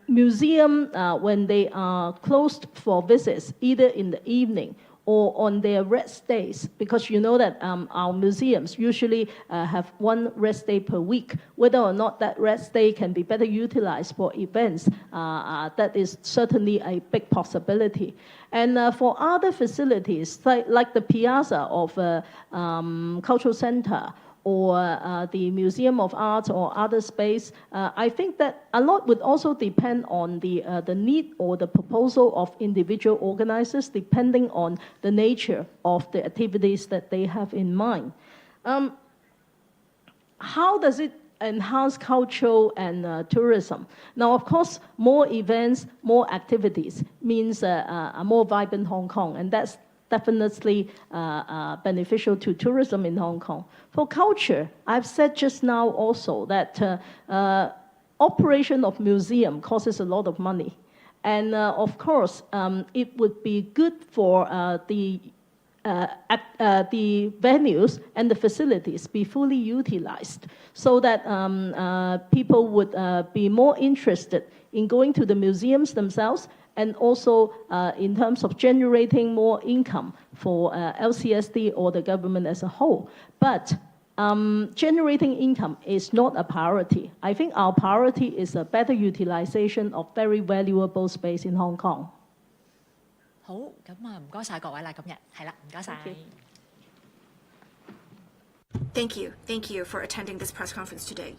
museum, when they are closed for visits, either in the evening or on their rest days, because you know that our museums usually have one rest day per week. Whether or not that rest day can be better utilized for events, that is certainly a big possibility. And for other facilities, like the Piazza of Cultural Center, or the Museum of Art or other space, I think that a lot would also depend on the need or the proposal of individual organizers, depending on the nature of the activities that they have in mind. How does it enhance culture and tourism? Now, of course, more events, more activities means a more vibrant Hong Kong, and that's definitely beneficial to tourism in Hong Kong. For culture, I've said just now also that operation of museum costs a lot of money. And of course, it would be good for the venues and the facilities be fully utilized, so that people would be more interested in going to the museums themselves, and also in terms of generating more income for LCSD or the government as a whole. But generating income is not a priority. I think our priority is a better utilization of very valuable space in Hong Kong. 好，咁啊，唔該晒各位啦，今日係啦，唔該晒。Thank you for attending this press conference today.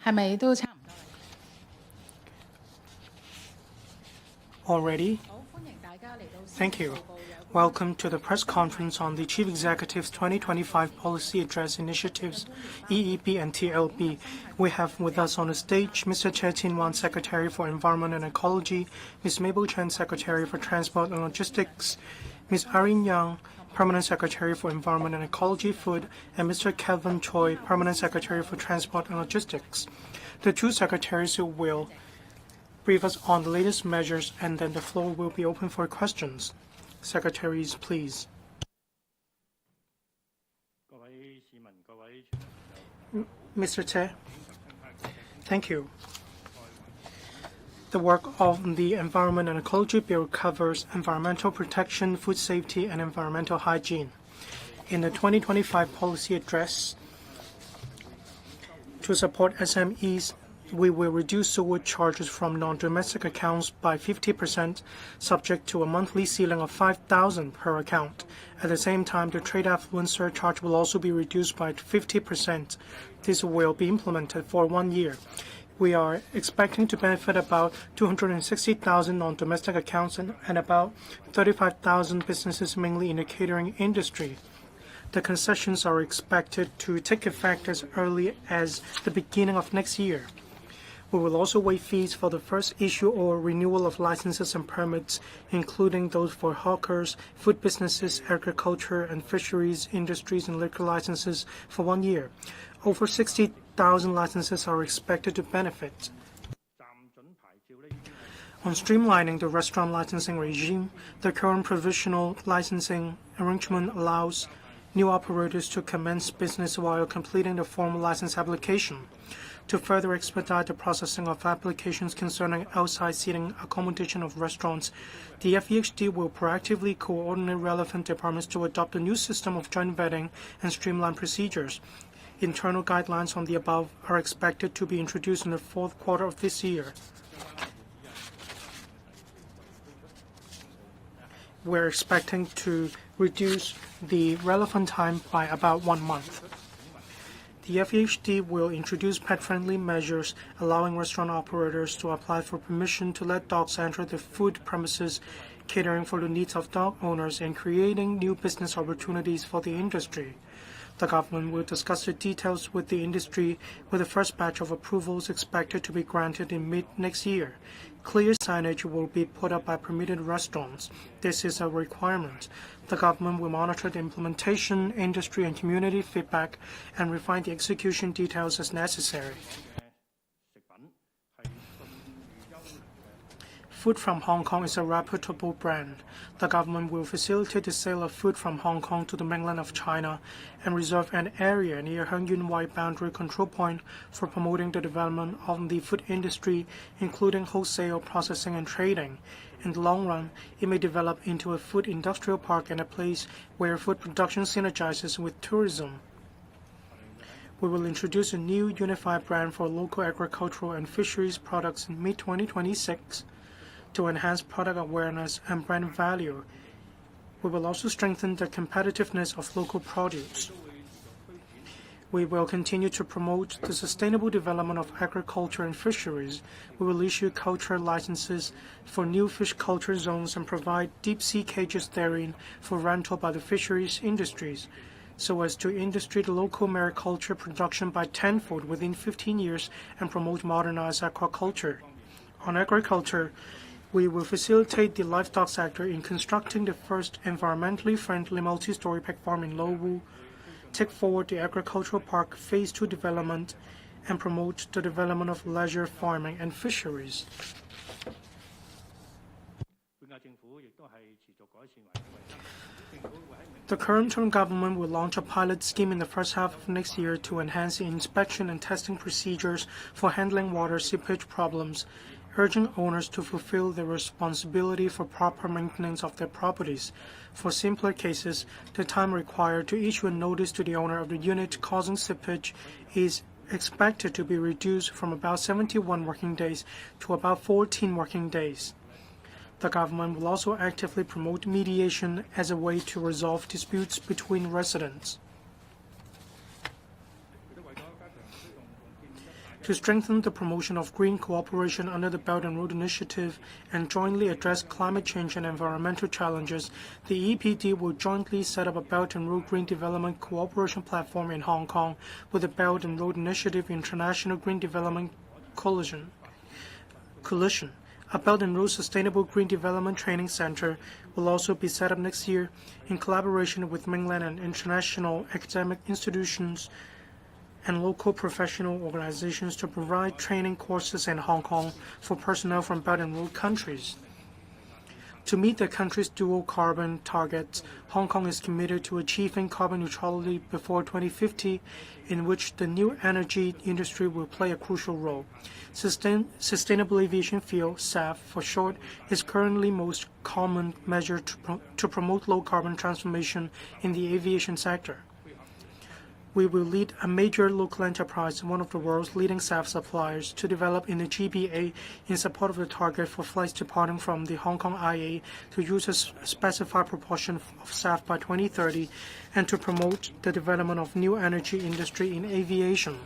係咪都差唔多啦？ Already? 好，歡迎大家嚟到。 Thank you. Welcome to the press conference on the Chief Executive's 2025 Policy Address Initiatives, EEP and TLB. We have with us on the stage Mr. Che Tin-wan, Secretary for Environment and Ecology, Ms. Mabel Chen, Secretary for Transport and Logistics, Ms. Irene Yang, Permanent Secretary for Environment and Ecology, Food, and Mr. Kevin Choi, Permanent Secretary for Transport and Logistics. The two secretaries will brief us on the latest measures, and then the floor will be open for questions. Secretaries, please. Mr. Che, thank you. The work of the Environment and Ecology Bill covers environmental protection, food safety, and environmental hygiene. In the 2025 policy address, to support SMEs, we will reduce sewage charges from non-domestic accounts by 50%, subject to a monthly ceiling of 5,000 per account. At the same time, the trade affluent surcharge will also be reduced by 50%. This will be implemented for 1 year. We are expecting to benefit about 260,000 non-domestic accounts and about 35,000 businesses, mainly in the catering industry. The concessions are expected to take effect as early as the beginning of next year. We will also waive fees for the first issue or renewal of licenses and permits, including those for hawkers, food businesses, agriculture and fisheries industries, and liquor licenses for 1 year. Over 60,000 licenses are expected to benefit. On streamlining the restaurant licensing regime, the current provisional licensing arrangement allows new operators to commence business while completing the formal license application. To further expedite the processing of applications concerning outside seating accommodation of restaurants, the FEHD will proactively coordinate relevant departments to adopt a new system of joint vetting and streamline procedures. Internal guidelines on the above are expected to be introduced in the fourth quarter of this year. We're expecting to reduce the relevant time by about 1 month. The FEHD will introduce pet-friendly measures, allowing restaurant operators to apply for permission to let dogs enter the food premises, catering for the needs of dog owners and creating new business opportunities for the industry. The government will discuss the details with the industry, with the first batch of approvals expected to be granted in mid-next year. Clear signage will be put up by permitted restaurants. This is a requirement. The government will monitor the implementation, industry and community feedback, and refine the execution details as necessary. Food from Hong Kong is a reputable brand. The government will facilitate the sale of food from Hong Kong to the mainland of China and reserve an area near Hengyun Wide Boundary Control Point for promoting the development of the food industry, including wholesale, processing, and trading. In the long run, it may develop into a food industrial park and a place where food production synergizes with tourism. We will introduce a new unified brand for local agricultural and fisheries products in mid-2026. To enhance product awareness and brand value, we will also strengthen the competitiveness of local produce. We will continue to promote the sustainable development of agriculture and fisheries. We will issue culture licenses for new fish culture zones and provide deep-sea cages therein for rental by the fisheries industries, so as to industry the local mariculture production by tenfold within 15 years and promote modernized aquaculture. On agriculture, we will facilitate the livestock sector in constructing the first environmentally friendly multi-story pig farm in Lowu, take forward the agricultural park Phase 2 development, and promote the development of leisure farming and fisheries. The current term government will launch a pilot scheme in the first half of next year to enhance the inspection and testing procedures for handling water seepage problems, urging owners to fulfill their responsibility for proper maintenance of their properties. For simpler cases, the time required to issue a notice to the owner of the unit causing seepage is expected to be reduced from about 71 working days to about 14 working days. The government will also actively promote mediation as a way to resolve disputes between residents. To strengthen the promotion of green cooperation under the Belt and Road Initiative and jointly address climate change and environmental challenges, the EPD will jointly set up a Belt and Road Green Development Cooperation Platform in Hong Kong with the Belt and Road Initiative International Green Development Coalition. A Belt and Road Sustainable Green Development Training Center will also be set up next year in collaboration with mainland and international academic institutions and local professional organizations to provide training courses in Hong Kong for personnel from Belt and Road countries. To meet the country's dual carbon targets, Hong Kong is committed to achieving carbon neutrality before 2050, in which the new energy industry will play a crucial role. Sustainable Aviation Fuel, SAF for short, is currently most common measure to promote low-carbon transformation in the aviation sector. We will lead a major local enterprise, one of the world's leading SAF suppliers, to develop in the GBA in support of the target for flights departing from the Hong Kong IA to use a specified proportion of SAF by 2030 and to promote the development of new energy industry in aviation.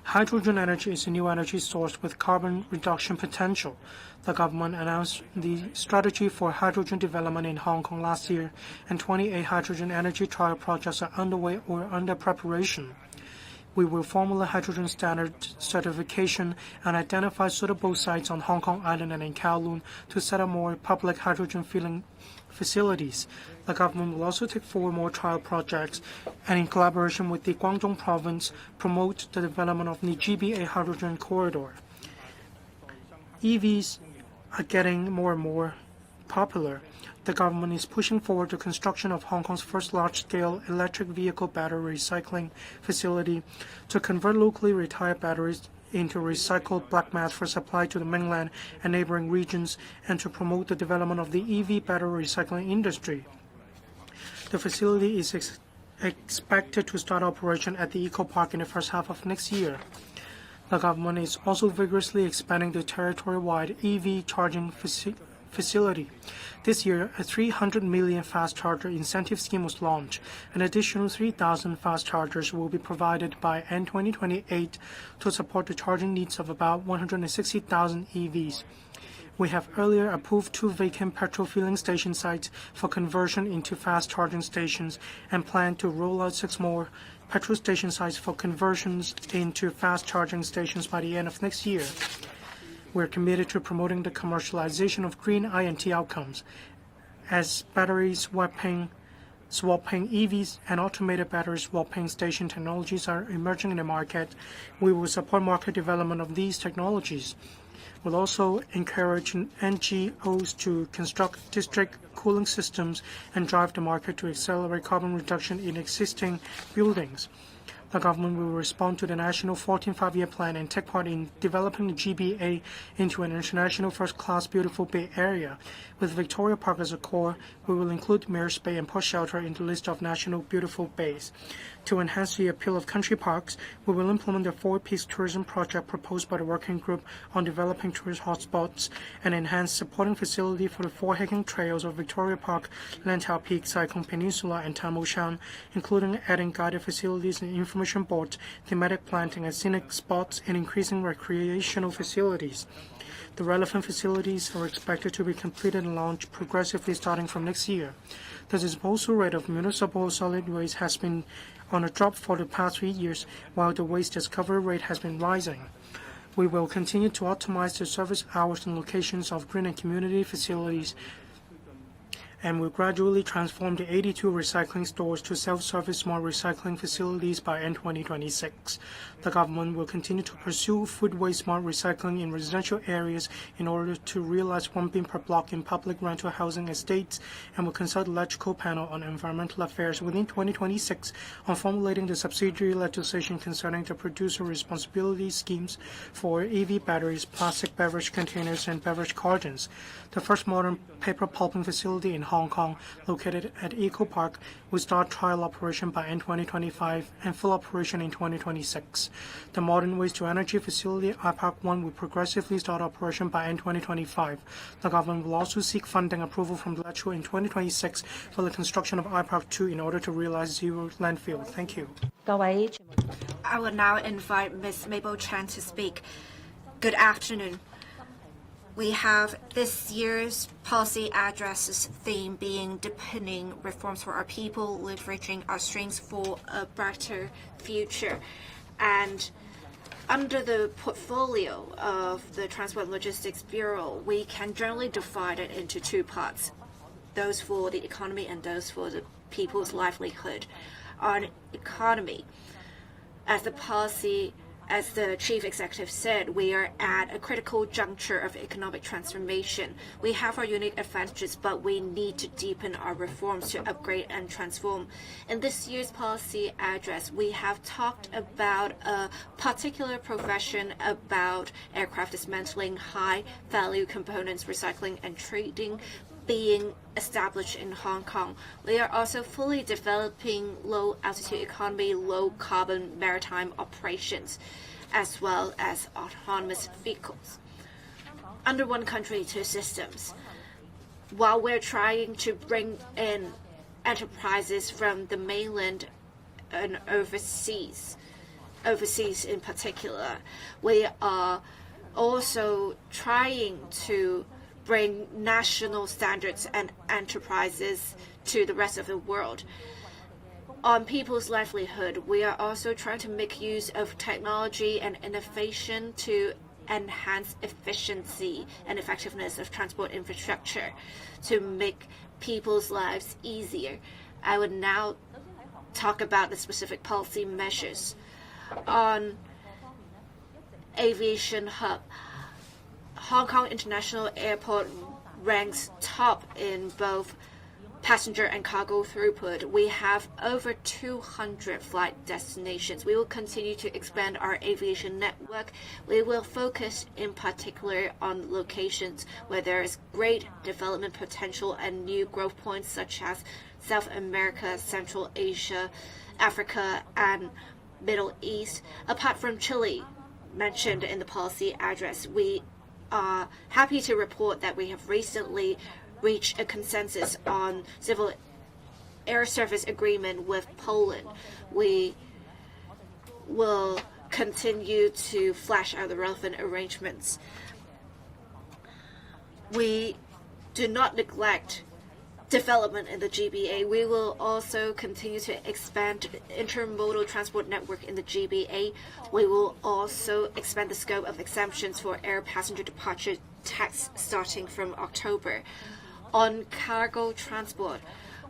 Hydrogen energy is a new energy source with carbon reduction potential. The government announced the strategy for hydrogen development in Hong Kong last year, and 28 hydrogen energy trial projects are underway or under preparation. We will formulate hydrogen standard certification and identify suitable sites on Hong Kong Island and in Kowloon to set up more public hydrogen filling facilities. The government will also take forward more trial projects and, in collaboration with the Guangdong province, promote the development of the GBA hydrogen corridor. EVs are getting more and more popular. The government is pushing forward the construction of Hong Kong's first large-scale electric vehicle battery recycling facility to convert locally retired batteries into recycled black mass for supply to the mainland and neighboring regions, and to promote the development of the EV battery recycling industry. The facility is expected to start operation at the Eco Park in the first half of next year. The government is also vigorously expanding the territory-wide EV charging facility. This year, a 300 million fast charger incentive scheme was launched. An additional 3,000 fast chargers will be provided by end 2028 to support the charging needs of about 160,000 EVs. We have earlier approved 2 vacant petrol filling station sites for conversion into fast charging stations and plan to roll out 6 more petrol station sites for conversions into fast charging stations by the end of next year. We are committed to promoting the commercialization of green I&T outcomes. As battery swapping, EVs, and automated battery swapping station technologies are emerging in the market, we will support market development of these technologies. We'll also encourage NGOs to construct district cooling systems and drive the market to accelerate carbon reduction in existing buildings. The government will respond to the National 14th Five-Year Plan and take part in developing the GBA into an international first-class beautiful Bay Area. With Victoria Park as a core, we will include Mayor's Bay and Port Shelter in the list of national beautiful bays. To enhance the appeal of country parks, we will implement the 4 Peaks tourism project proposed by the Working Group on developing tourist hotspots and enhance supporting facility for the 4 hiking trails of Victoria Park, Lantau Peak, Sai Kung Peninsula, and Tam O Shan, including adding guided facilities and information boards, thematic planting and scenic spots, and increasing recreational facilities. The relevant facilities are expected to be completed and launched progressively starting from next year. The disposal rate of municipal solid waste has been on a drop for the past 3 years, while the waste discovery rate has been rising. We will continue to optimize the service hours and locations of green and community facilities, and will gradually transform the 82 recycling stores to self-service smart recycling facilities by end 2026. The government will continue to pursue food waste smart recycling in residential areas in order to realize 1 bin per block in public rental housing estates, and will consult electrical panel on environmental affairs within 2026 on formulating the subsidiary legislation concerning the producer responsibility schemes for EV batteries, plastic beverage containers, and beverage cartons. The first modern paper pulping facility in Hong Kong, located at Eco Park, will start trial operation by end 2025 and full operation in 2026. The modern waste-to-energy facility, IPARK 1, will progressively start operation by end 2025. The government will also seek funding approval from the legislature in 2026 for the construction of IPARK 2 in order to realize zero landfill. Thank you. I will now invite Ms. Mabel Chan to speak. Good afternoon. We have this year's policy addresses theme being deepening reforms for our people, leveraging our strengths for a better future. And under the portfolio of the Transport and Logistics Bureau, we can generally divide it into two parts, those for the economy and those for the people's livelihood. On economy, as the chief executive said, we are at a critical juncture of economic transformation. We have our unique advantages, but we need to deepen our reforms to upgrade and transform. In this year's policy address, we have talked about a particular profession, about aircraft dismantling, high-value components, recycling and trading being established in Hong Kong. We are also fully developing low-altitude economy, low-carbon maritime operations, as well as autonomous vehicles. Under one country, two systems. While we're trying to bring in enterprises from the mainland and overseas in particular, we are also trying to bring national standards and enterprises to the rest of the world. On people's livelihood, we are also trying to make use of technology and innovation to enhance efficiency and effectiveness of transport infrastructure to make people's lives easier. I would now talk about the specific policy measures. On aviation hub, Hong Kong International Airport ranks top in both passenger and cargo throughput. We have over 200 flight destinations. We will continue to expand our aviation network. We will focus in particular on locations where there is great development potential and new growth points such as South America, Central Asia, Africa, and Middle East. Apart from Chile, mentioned in the policy address, we are happy to report that we have recently reached a consensus on civil air service agreement with Poland. We will continue to flesh out the relevant arrangements. We do not neglect development in the GBA. We will also continue to expand intermodal transport network in the GBA. We will also expand the scope of exemptions for air passenger departure tax starting from October. On cargo transport,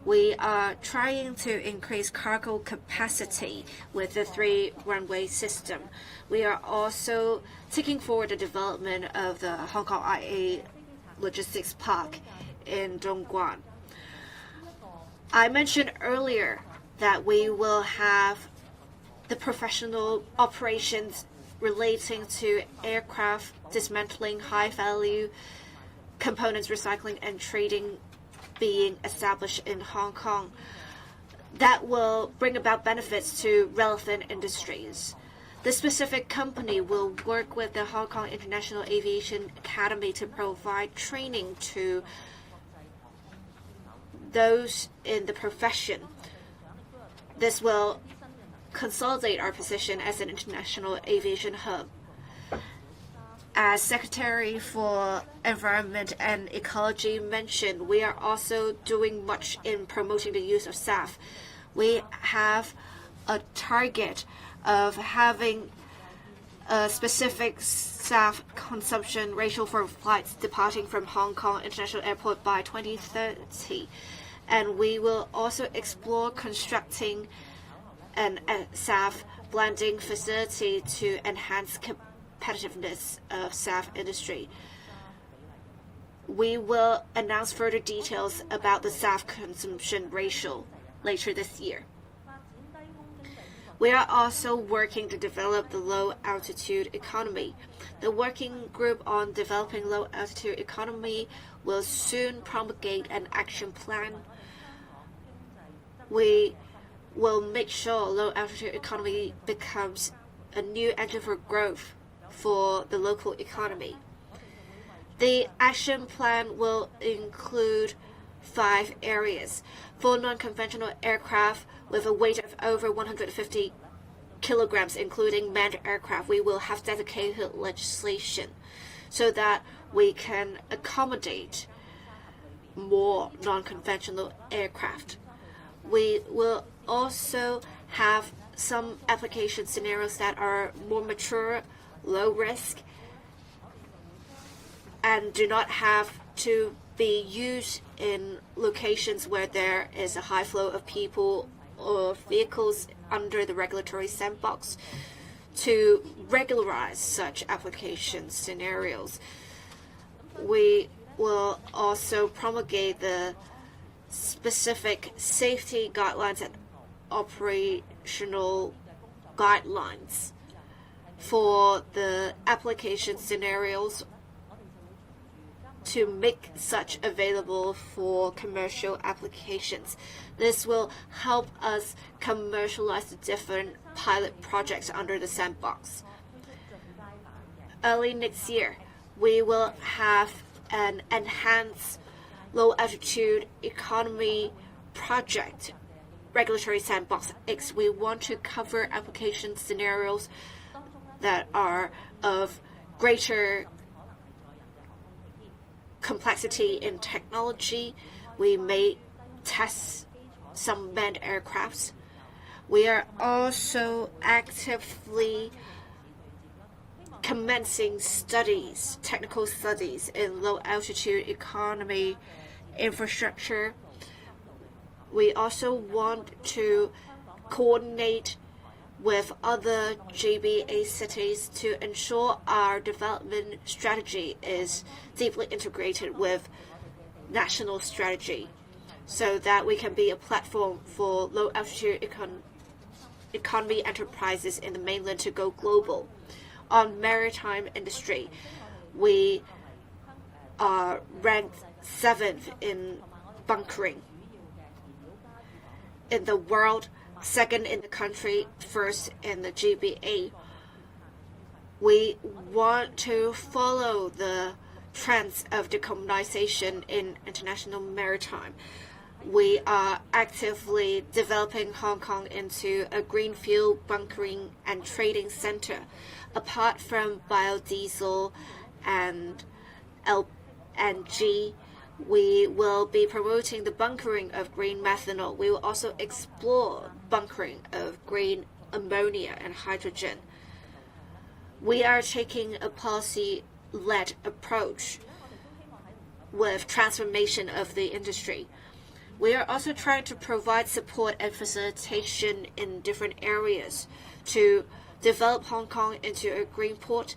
we are trying to increase cargo capacity with the 3-runway system. We are also taking forward the development of the Hong Kong IA Logistics Park in Dongguan. I mentioned earlier that we will have the professional operations relating to aircraft dismantling, high-value components, recycling, and trading being established in Hong Kong. That will bring about benefits to relevant industries. The specific company will work with the Hong Kong International Aviation Academy to provide training to those in the profession. This will consolidate our position as an international aviation hub. As Secretary for Environment and Ecology mentioned, we are also doing much in promoting the use of SAF. We have a target of having a specific SAF consumption ratio for flights departing from Hong Kong International Airport by 2030. And we will also explore constructing an SAF blending facility to enhance competitiveness of SAF industry. We will announce further details about the SAF consumption ratio later this year. We are also working to develop the low-altitude economy. The working group on developing low-altitude economy will soon promulgate an action plan. We will make sure low-altitude economy becomes a new engine for growth for the local economy. The action plan will include 5 areas. For non-conventional aircraft with a weight of over 150 kilograms, including manned aircraft, we will have dedicated legislation so that we can accommodate more non-conventional aircraft. We will also have some application scenarios that are more mature, low risk, and do not have to be used in locations where there is a high flow of people or vehicles under the regulatory sandbox to regularize such application scenarios. We will also promulgate the specific safety guidelines and operational guidelines for the application scenarios to make such available for commercial applications. This will help us commercialize the different pilot projects under the sandbox. Early next year, we will have an enhanced low-altitude economy project, regulatory sandbox X. We want to cover application scenarios that are of greater complexity in technology. We may test some manned aircrafts. We are also actively commencing studies, technical studies in low-altitude economy infrastructure. We also want to coordinate with other GBA cities to ensure our development strategy is deeply integrated with national strategy so that we can be a platform for low-altitude economy enterprises in the mainland to go global. On maritime industry, we are ranked 7th in bunkering in the world, 2nd in the country, 1st in the GBA. We want to follow the trends of decarbonization in international maritime. We are actively developing Hong Kong into a greenfield bunkering and trading center. Apart from biodiesel and LNG, we will be promoting the bunkering of green methanol. We will also explore bunkering of green ammonia and hydrogen. We are taking a policy-led approach with transformation of the industry. We are also trying to provide support and facilitation in different areas to develop Hong Kong into a green port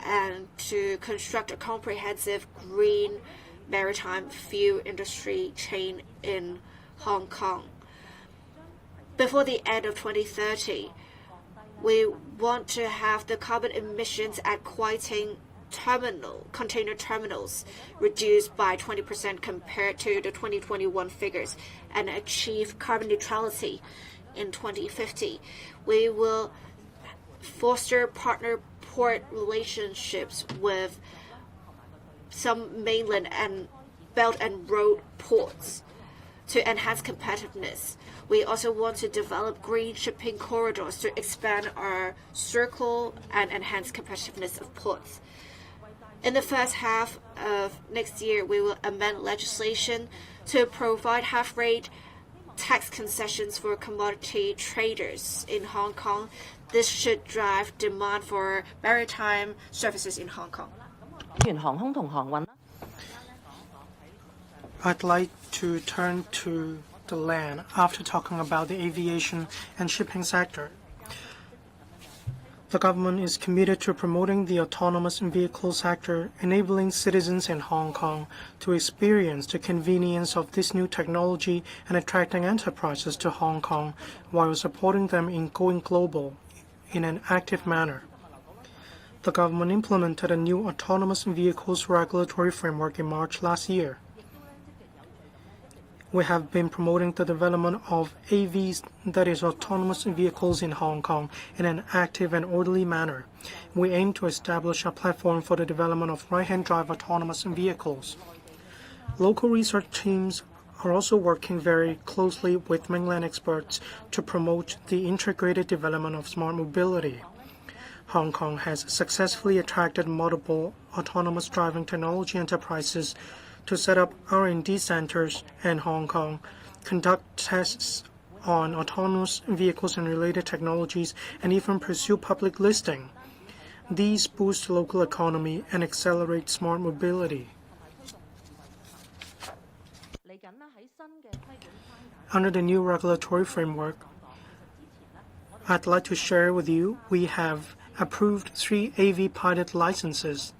and to construct a comprehensive green maritime fuel industry chain in Hong Kong. Before the end of 2030, we want to have the carbon emissions at Kuaiting container terminals reduced by 20% compared to the 2021 figures and achieve carbon neutrality in 2050. We will foster partner port relationships with some mainland and belt and road ports to enhance competitiveness. We also want to develop green shipping corridors to expand our circle and enhance competitiveness of ports. In the first half of next year, we will amend legislation to provide half-rate tax concessions for commodity traders in Hong Kong. This should drive demand for maritime services in Hong Kong. I'd like to turn to the land after talking about the aviation and shipping sector. The government is committed to promoting the autonomous vehicle sector, enabling citizens in Hong Kong to experience the convenience of this new technology and attracting enterprises to Hong Kong while supporting them in going global in an active manner. The government implemented a new autonomous vehicles regulatory framework in March last year. We have been promoting the development of AVs, that is, autonomous vehicles in Hong Kong, in an active and orderly manner. We aim to establish a platform for the development of right-hand drive autonomous vehicles. Local research teams are also working very closely with mainland experts to promote the integrated development of smart mobility. Hong Kong has successfully attracted multiple autonomous driving technology enterprises to set up R&D centers in Hong Kong, conduct tests on autonomous vehicles and related technologies, and even pursue public listing. These boost local economy and accelerate smart mobility. Under the new regulatory framework, I'd like to share with you we have approved 3 AV pilot licenses.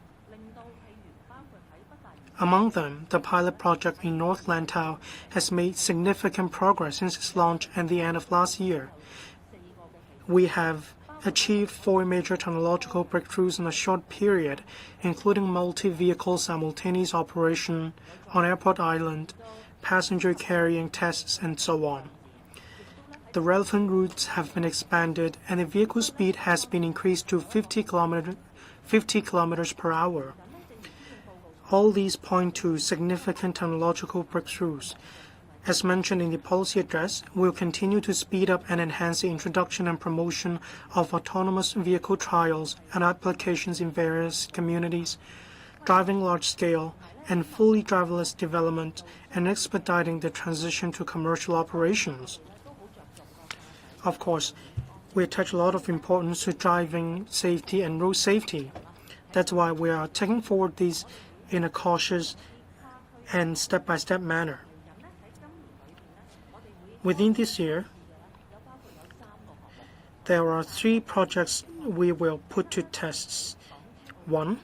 Among them, the pilot project in North Lantau has made significant progress since its launch at the end of last year. We have achieved 4 major technological breakthroughs in a short period, including multi-vehicle simultaneous operation on Airport Island, passenger carrying tests, and so on. The relevant routes have been expanded, and the vehicle speed has been increased to 50 kilometers per hour. All these point to significant technological breakthroughs. As mentioned in the policy address, we will continue to speed up and enhance the introduction and promotion of autonomous vehicle trials and applications in various communities, driving large-scale and fully driverless development, and expediting the transition to commercial operations. Of course, we attach a lot of importance to driving safety and road safety. That's why we are taking forward these in a cautious and step-by-step manner. Within this year, there are 3 projects we will put to tests. 1.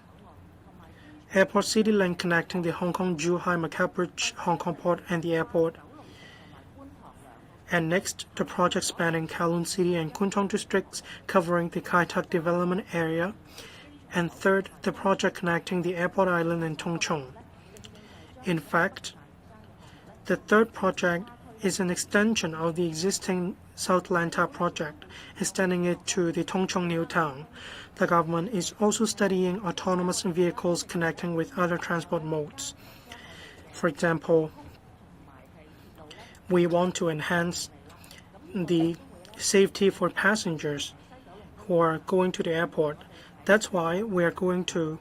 Airport City Link connecting the Hong Kong-Zhuhai-Macau Bridge, Hong Kong Port, and the airport. And next, the project spanning Kowloon City and Kwun Tong districts covering the Kai Tak development area. And third, the project connecting the Airport Island and Tung Chung. In fact, the third project is an extension of the existing South Lantau project, extending it to the Tung Chung New Town. The government is also studying autonomous vehicles connecting with other transport modes. For example, we want to enhance the safety for passengers who are going to the airport. That's why we are going to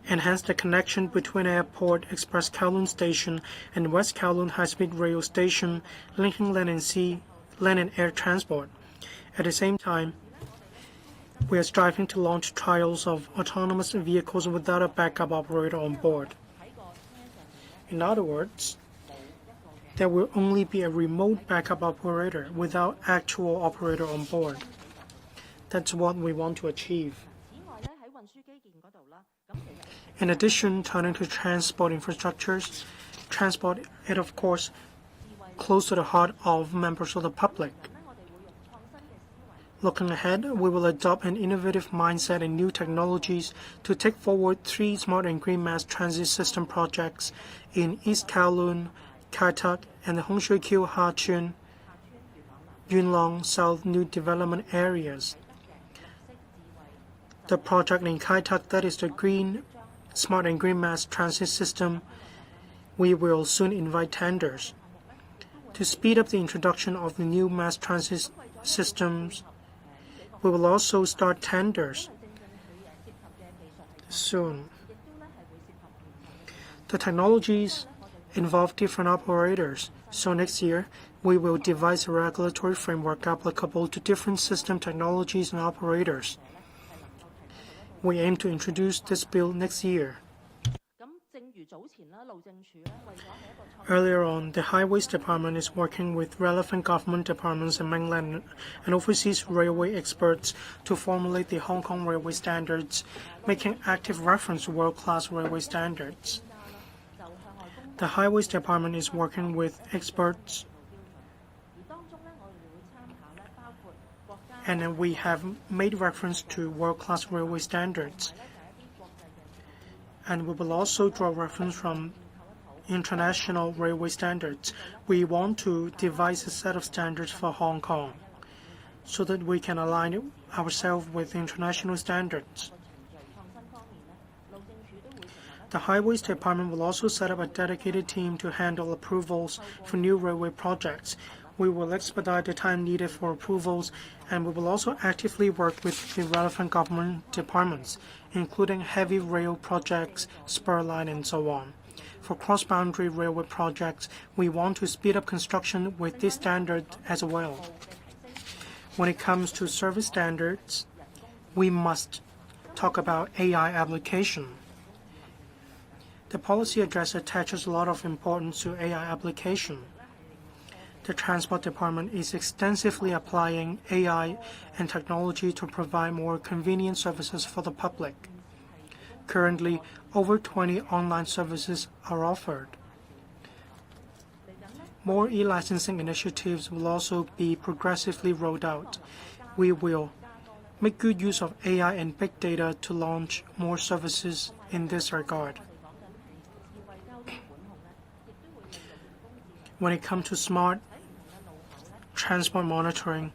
enhance the connection between Airport Express Kowloon Station and West Kowloon High-Speed Rail Station, linking land and sea, land and air transport. At the same time, we are striving to launch trials of autonomous vehicles without a backup operator on board. In other words, there will only be a remote backup operator without actual operator on board. That's what we want to achieve. In addition, turning to transport infrastructures, transport is, of course, close to the heart of members of the public. Looking ahead, we will adopt an innovative mindset and new technologies to take forward 3 smart and green mass transit system projects in East Kowloon, Kai Tak, and the Hung Shui Kiu Ha Chun, Yuen Long South New Development Areas. The project in Kai Tak, that is the Smart and Green Mass Transit System, we will soon invite tenders. To speed up the introduction of the new mass transit systems, we will also start tenders soon. The technologies involve different operators, so next year we will devise a regulatory framework applicable to different system technologies and operators. We aim to introduce this bill next year. Earlier on, the Highways Department is working with relevant government departments in mainland and overseas railway experts to formulate the Hong Kong railway standards, making active reference to world-class railway standards. The Highways Department is working with experts, and we have made reference to world-class railway standards. And we will also draw reference from international railway standards. We want to devise a set of standards for Hong Kong so that we can align ourselves with international standards. The Highways Department will also set up a dedicated team to handle approvals for new railway projects. We will expedite the time needed for approvals, and we will also actively work with the relevant government departments, including heavy rail projects, spur line, and so on. For cross-boundary railway projects, we want to speed up construction with this standard as well. When it comes to service standards, we must talk about AI application. The policy address attaches a lot of importance to AI application. The Transport Department is extensively applying AI and technology to provide more convenient services for the public. Currently, over 20 online services are offered. More e-licensing initiatives will also be progressively rolled out. We will make good use of AI and big data to launch more services in this regard. When it comes to smart transport monitoring,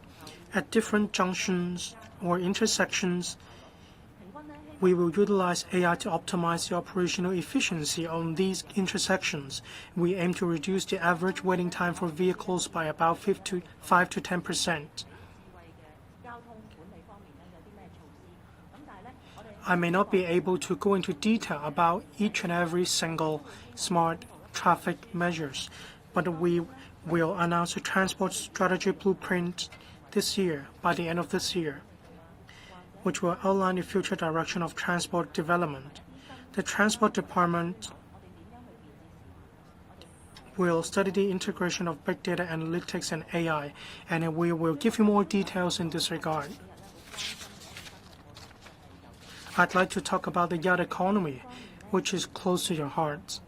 at different junctions or intersections, we will utilize AI to optimize the operational efficiency on these intersections. We aim to reduce the average waiting time for vehicles by about 5 to 10%. I may not be able to go into detail about each and every single smart traffic measures, but we will announce a transport strategy blueprint this year, by the end of this year, which will outline the future direction of transport development. The Transport Department will study the integration of big data analytics and AI, and we will give you more details in this regard. I'd like to talk about the yacht economy, which is close to your hearts.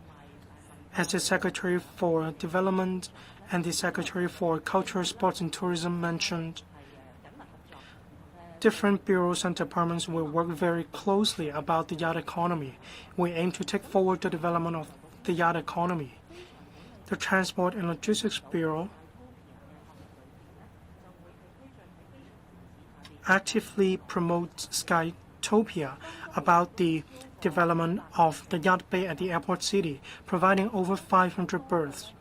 As the Secretary for Development and the Secretary for Culture, Sports and Tourism mentioned, different bureaus and departments will work very closely about the yacht economy. We aim to take forward the development of the yacht economy. The Transport and Logistics Bureau actively promotes Skytopia about the development of the yacht bay at the airport city, providing over 500 berths.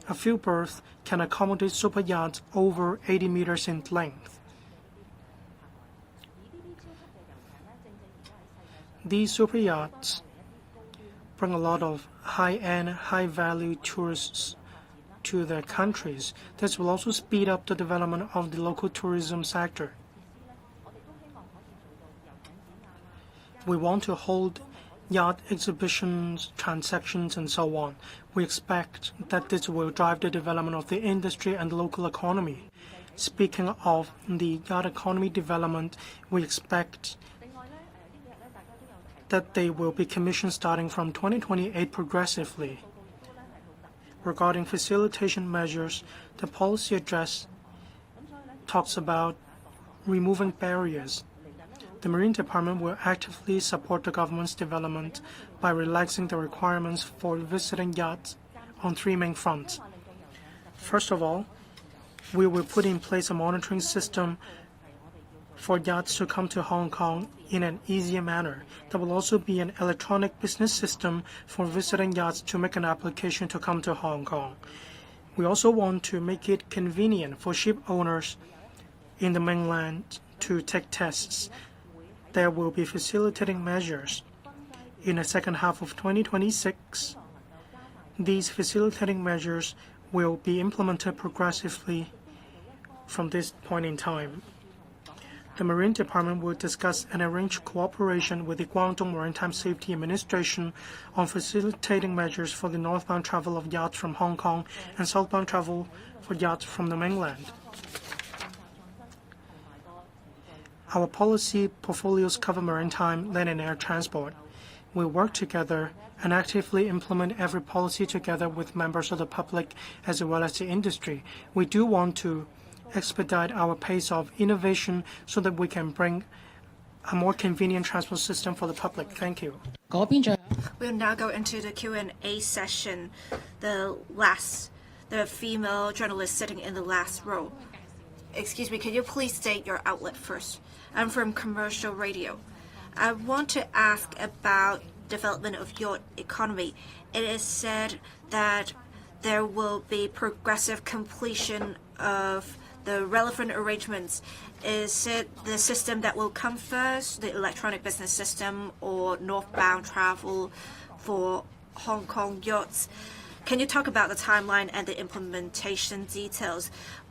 A few berths can accommodate super yachts over 80 meters in length. These super yachts bring a lot of high-end, high-value tourists to their countries. This will also speed up the development of the local tourism sector. We want to hold yacht exhibitions, transactions, and so on. We expect that this will drive the development of the industry and the local economy. Speaking of the yacht economy development, we expect that they will be commissioned starting from 2028 progressively. Regarding facilitation measures, the policy address talks about removing barriers. The Marine Department will actively support the government's development by relaxing the requirements for visiting yachts on three main fronts. First of all, we will put in place a monitoring system for yachts to come to Hong Kong in an easier manner. There will also be an electronic business system for visiting yachts to make an application to come to Hong Kong. We also want to make it convenient for ship owners in the mainland to take tests. There will be facilitating measures. In the second half of 2026, these facilitating measures will be implemented progressively from this point in time. The Marine Department will discuss and arrange cooperation with the Guangdong Maritime Safety Administration on facilitating measures for the northbound travel of yachts from Hong Kong and southbound travel for yachts from the mainland. Our policy portfolios cover maritime, land and air transport. We work together and actively implement every policy together with members of the public as well as the industry. We do want to expedite our pace of innovation so that we can bring a more convenient transport system for the public. Thank you. We'll now go into the Q&A session. The female journalist sitting in the last row. Excuse me, can you please state your outlet first? I'm from Commercial Radio. I want to ask about development of yacht economy. It is said that there will be progressive completion of the relevant arrangements. Is it the system that will come first, the electronic business system, or northbound travel for Hong Kong yachts? Can you talk about the timeline and the implementation details?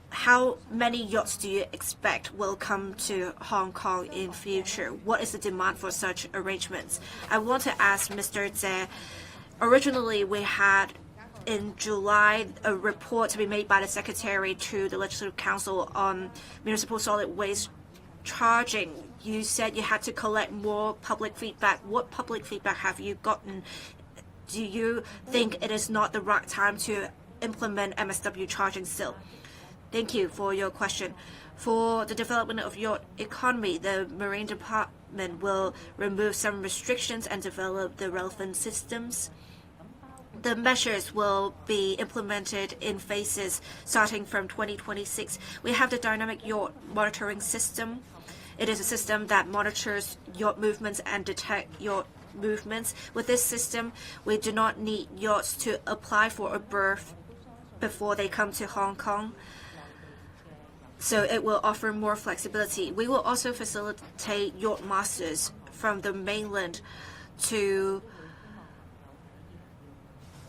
How many yachts do you expect will come to Hong Kong in future? What is the demand for such arrangements? I want to ask Mr. Tse. Originally, we had in July a report to be made by the Secretary to the Legislative Council on municipal solid waste charging. You said you had to collect more public feedback. What public feedback have you gotten? Do you think it is not the right time to implement MSW charging still? Thank you for your question. For the development of yacht economy, the Marine Department will remove some restrictions and develop the relevant systems. The measures will be implemented in phases starting from 2026. We have the dynamic yacht monitoring system. It is a system that monitors yacht movements and detect yacht movements. With this system, we do not need yachts to apply for a berth before they come to Hong Kong. So it will offer more flexibility. We will also facilitate yacht masters from the mainland to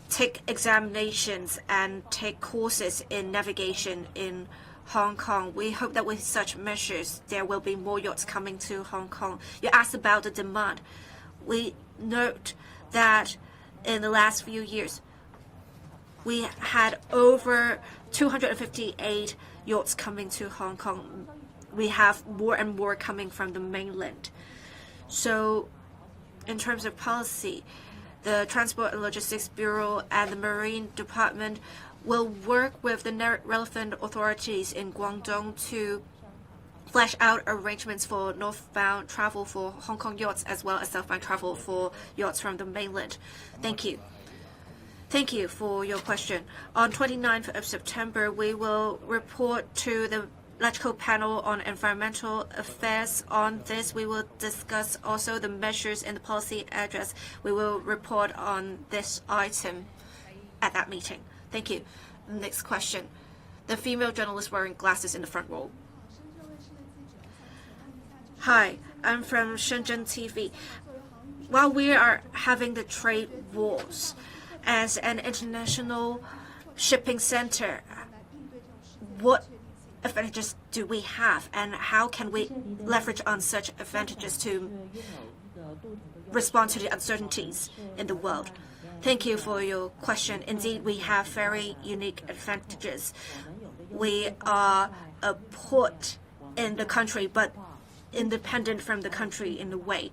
take examinations and take courses in navigation in Hong Kong. We hope that with such measures, there will be more yachts coming to Hong Kong. You asked about the demand. We note that in the last few years, we had over 258 yachts coming to Hong Kong. We have more and more coming from the mainland. So in terms of policy, the Transport and Logistics Bureau and the Marine Department will work with the relevant authorities in Guangdong to flesh out arrangements for northbound travel for Hong Kong yachts as well as southbound travel for yachts from the mainland. Thank you. Thank you for your question. On 29th of September, we will report to the Electrical Panel on Environmental Affairs. On this, we will discuss also the measures in the policy address. We will report on this item at that meeting. Thank you. Next question. The female journalist wearing glasses in the front row. Hi, I'm from Shenzhen TV. While we are having the trade wars, as an international shipping center, what advantages do we have, and how can we leverage on such advantages to respond to the uncertainties in the world? Thank you for your question. Indeed, we have very unique advantages. We are a port in the country, but independent from the country in a way.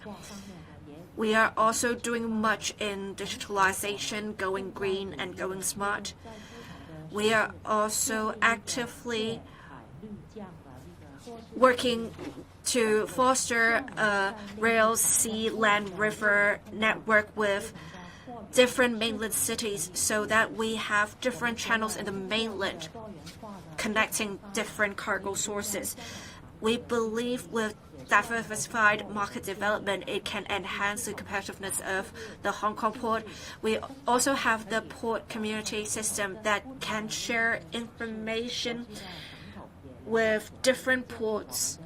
We are also doing much in digitalization, going green and going smart. We are also actively working to foster a rail, sea, land, river network with different mainland cities so that we have different channels in the mainland connecting different cargo sources. We believe with diversified market development, it can enhance the competitiveness of the Hong Kong port. We also have the port community system that can share information with different ports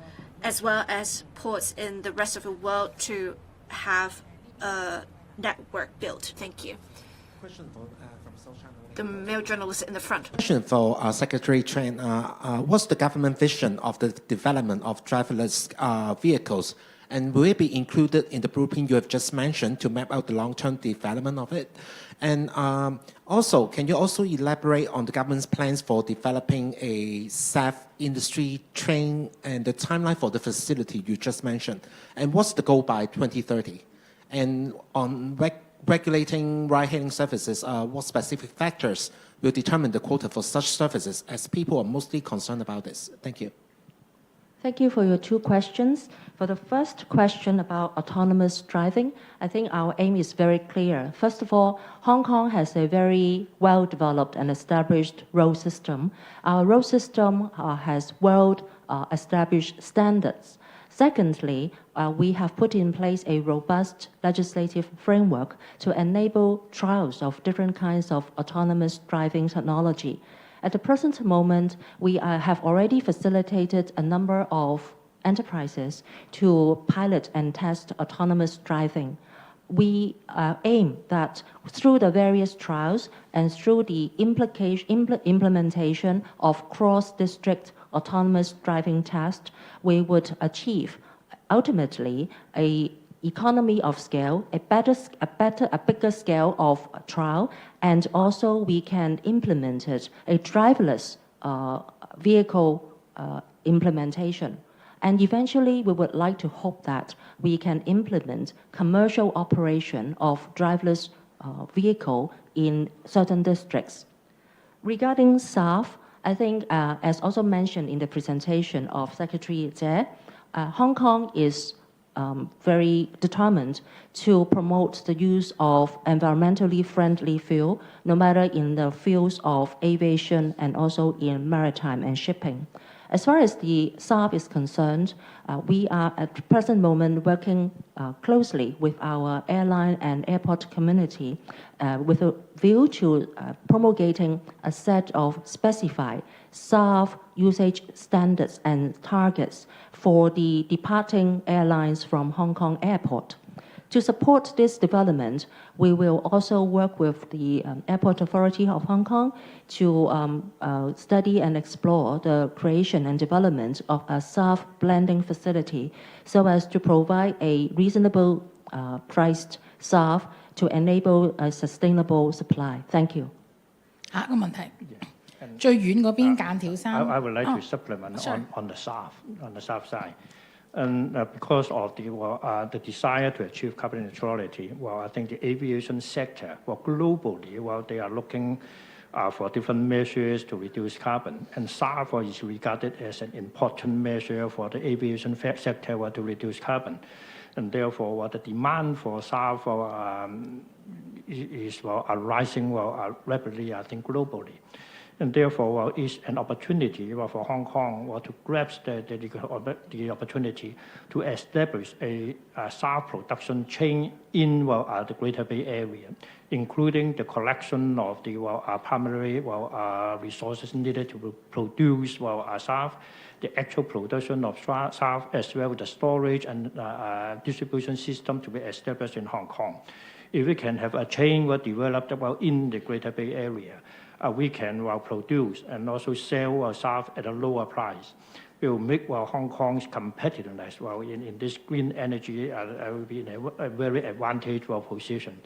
as well as ports in the rest of the world to have a network built. Thank you. Question from The male journalist in the front. Question for Secretary Chen. What's the government vision of the development of driverless vehicles? And will it be included in the blueprint you have just mentioned to map out the long-term development of it? And also, can you also elaborate on the government's plans for developing a SAF industry train and the timeline for the facility you just mentioned? And what's the goal by 2030? And on regulating ride-hailing services, what specific factors will determine the quota for such services, as people are mostly concerned about this? Thank you. Thank you for your two questions. For the first question about autonomous driving, I think our aim is very clear. First of all, Hong Kong has a very well-developed and established road system. Our road system has well-established standards. Secondly, we have put in place a robust legislative framework to enable trials of different kinds of autonomous driving technology. At the present moment, we have already facilitated a number of enterprises to pilot and test autonomous driving. We aim that through the various trials and through the implementation of cross-district autonomous driving tests, we would achieve ultimately a economy of scale, a bigger scale of trial, and also we can implement it, a driverless vehicle implementation. And eventually, we would like to hope that we can implement commercial operation of driverless vehicle in certain districts. Regarding SAF, I think, as also mentioned in the presentation of Secretary Jie, Hong Kong is very determined to promote the use of environmentally friendly fuel, no matter in the fields of aviation and also in maritime and shipping. As far as the SAF is concerned, we are at the present moment working closely with our airline and airport community with a view to promulgating a set of specified SAF usage standards and targets for the departing airlines from Hong Kong Airport. To support this development, we will also work with the Airport Authority of Hong Kong to study and explore the creation and development of a SAF blending facility so as to provide a reasonable priced SAF to enable a sustainable supply. Thank you. 下一個問題，最遠嗰邊間條衫。I would like to supplement on the SAF side. And because of the desire to achieve carbon neutrality, well, I think the aviation sector, well, globally, well, they are looking for different measures to reduce carbon. And SAF is regarded as an important measure for the aviation sector to reduce carbon. And therefore, the demand for SAF is rising rapidly, I think, globally. And therefore, it's an opportunity for Hong Kong to grasp the opportunity to establish a SAF production chain in the Greater Bay Area, including the collection of the primary resources needed to produce SAF, the actual production of SAF, as well as the storage and distribution system to be established in Hong Kong. If we can have a chain developed in the Greater Bay Area, we can produce and also sell SAF at a lower price. It will make Hong Kong's competitiveness in this green energy will be in a very advantageous position.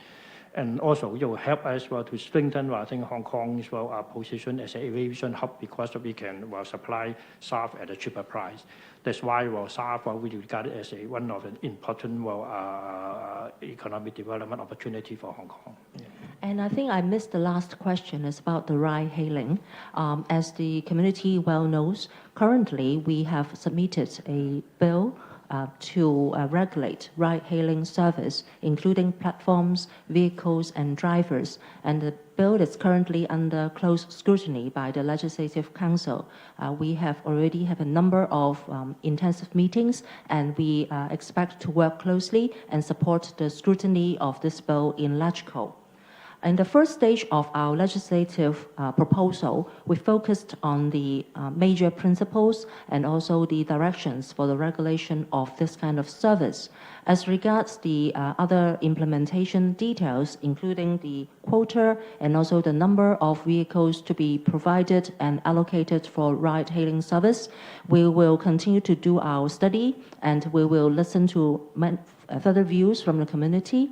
And also, it will help us to strengthen, I think, Hong Kong's position as an aviation hub because we can supply SAF at a cheaper price. That's why SAF we regard it as one of the important economic development opportunity for Hong Kong. Yeah. And I think I missed the last question. It's about the ride-hailing. As the community well knows, currently we have submitted a bill to regulate ride-hailing service, including platforms, vehicles, and drivers. And the bill is currently under close scrutiny by the Legislative Council. We have already have a number of intensive meetings, and we expect to work closely and support the scrutiny of this bill in LegCo. In the first stage of our legislative proposal, we focused on the major principles and also the directions for the regulation of this kind of service. As regards the other implementation details, including the quota and also the number of vehicles to be provided and allocated for ride-hailing service, we will continue to do our study and we will listen to further views from the community.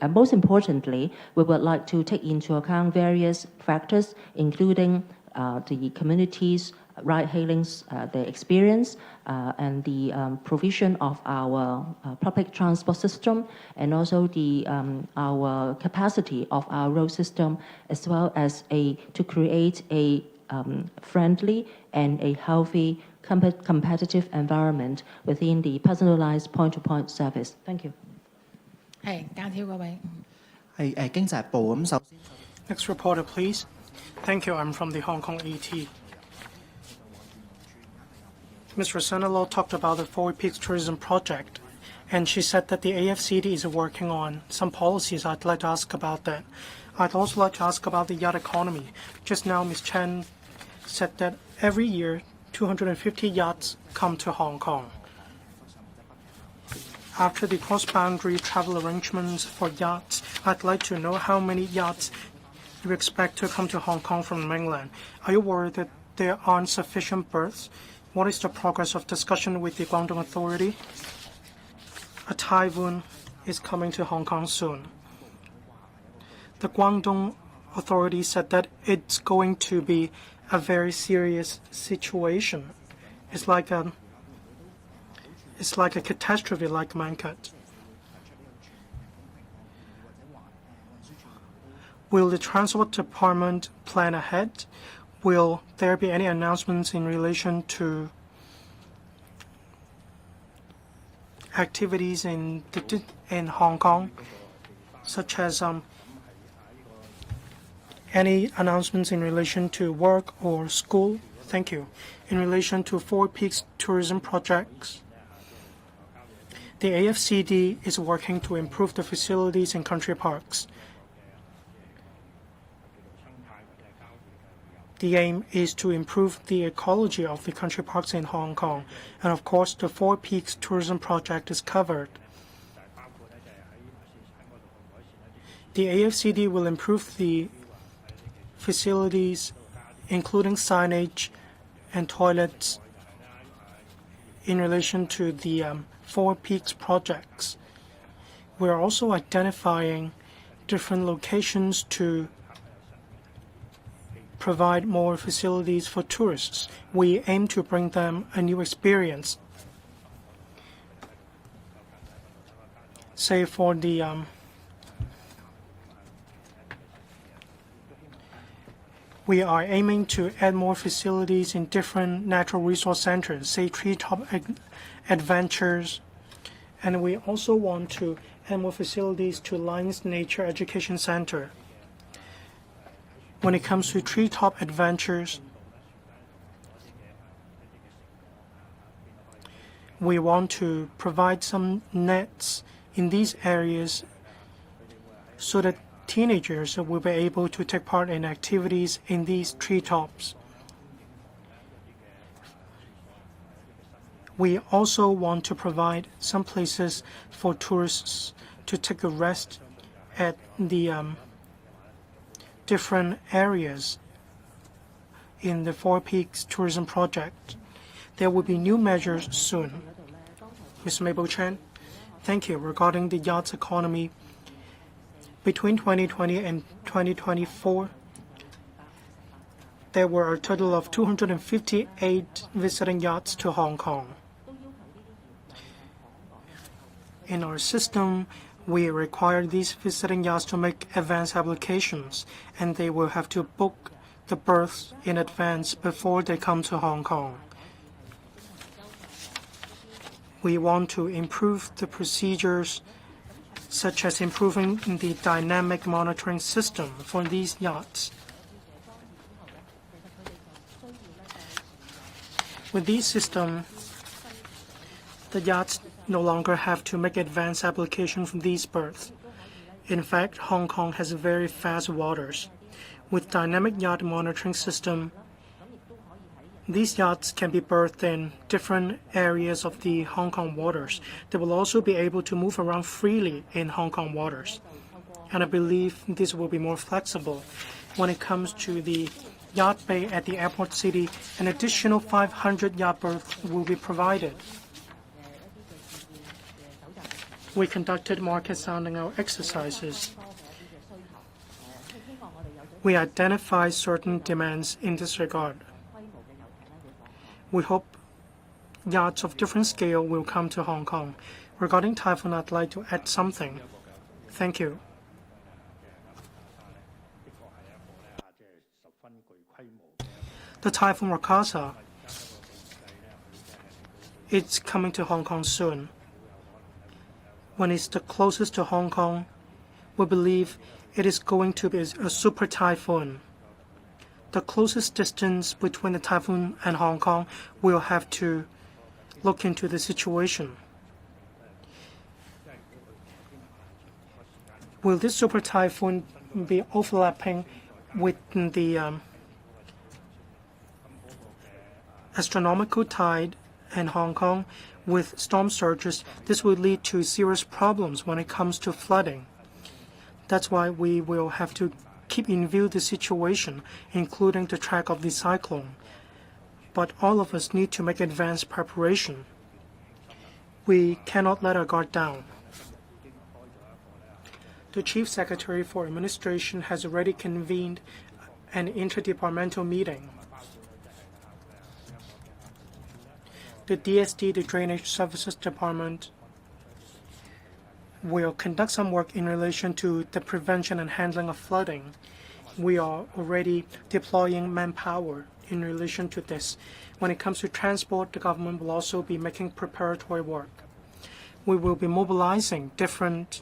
Most importantly, we would like to take into account various factors, including the community's ride-hailing, the experience, and the provision of our public transport system, and also the our capacity of our road system, as well as to create a friendly and a healthy competitive environment within the personalized point-to-point service. Thank you. 係間條嗰位。係經濟部咁首先。Next reporter, please. Thank you. I'm from the Hong Kong ET. Mr. Senelo talked about the Four Peaks Tourism Project, and she said that the AFCD is working on some policies. I'd like to ask about that. I'd also like to ask about the yacht economy. Just now, Ms. Chen said that every year 250 yachts come to Hong Kong. After the cross-boundary travel arrangements for yachts, I'd like to know how many yachts you expect to come to Hong Kong from the mainland. Are you worried that there aren't sufficient berths? What is the progress of discussion with the Guangdong Authority? A typhoon is coming to Hong Kong soon. The Guangdong Authority said that it's going to be a very serious situation. It's like a catastrophe like Mankat. Will the Transport Department plan ahead? Will there be any announcements in relation to activities in Hong Kong, such as any announcements in relation to work or school? Thank you. In relation to Four Peaks tourism projects, the AFCD is working to improve the facilities in country parks. The aim is to improve the ecology of the country parks in Hong Kong, and of course the Four Peaks tourism project is covered. The AFCD will improve the facilities, including signage and toilets, in relation to the Four Peaks projects. We are also identifying different locations to provide more facilities for tourists. We aim to bring them a new experience. Say for the we are aiming to add more facilities in different natural resource centers, say treetop adventures, and we also want to add more facilities to Lions Nature Education Center. When it comes to treetop adventures, we want to provide some nets in these areas so that teenagers will be able to take part in activities in these treetops. We also want to provide some places for tourists to take a rest at the different areas in the Four Peaks tourism project. There will be new measures soon. Ms. Mabel Chen, thank you. Regarding the yachts economy, between 2020 and 2024, there were a total of 258 visiting yachts to Hong Kong. In our system, we require these visiting yachts to make advance applications, and they will have to book the berths in advance before they come to Hong Kong. We want to improve the procedures, such as improving the dynamic monitoring system for these yachts. With this system, the yachts no longer have to make advance application for these berths. In fact, Hong Kong has very fast waters. With dynamic yacht monitoring system, these yachts can be berthed in different areas of the Hong Kong waters. They will also be able to move around freely in Hong Kong waters. And I believe this will be more flexible. When it comes to the yacht bay at the airport city, an additional 500 yacht berths will be provided. We conducted market sounding out exercises. We identified certain demands in this regard. We hope yachts of different scale will come to Hong Kong. Regarding typhoon, I'd like to add something. Thank you. The typhoon Rakasa, it's coming to Hong Kong soon. When it's the closest to Hong Kong, we believe it is going to be a super typhoon. The closest distance between the typhoon and Hong Kong, we'll have to look into the situation. Will this super typhoon be overlapping with the astronomical tide in Hong Kong with storm surges? This will lead to serious problems when it comes to flooding. That's why we will have to keep in view the situation, including the track of the cyclone. But all of us need to make advanced preparation. We cannot let our guard down. The Chief Secretary for Administration has already convened an interdepartmental meeting. The DSD, the Drainage Services Department, will conduct some work in relation to the prevention and handling of flooding. We are already deploying manpower in relation to this. When it comes to transport, the government will also be making preparatory work. We will be mobilizing different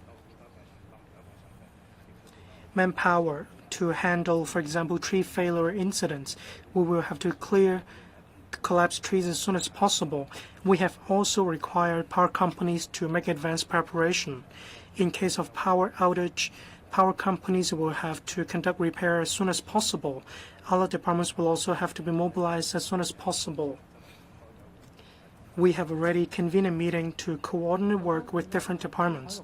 manpower to handle, for example, tree failure incidents. We will have to clear collapsed trees as soon as possible. We have also required power companies to make advanced preparation. In case of power outage, power companies will have to conduct repair as soon as possible. Other departments will also have to be mobilized as soon as possible. We have already convened a meeting to coordinate work with different departments.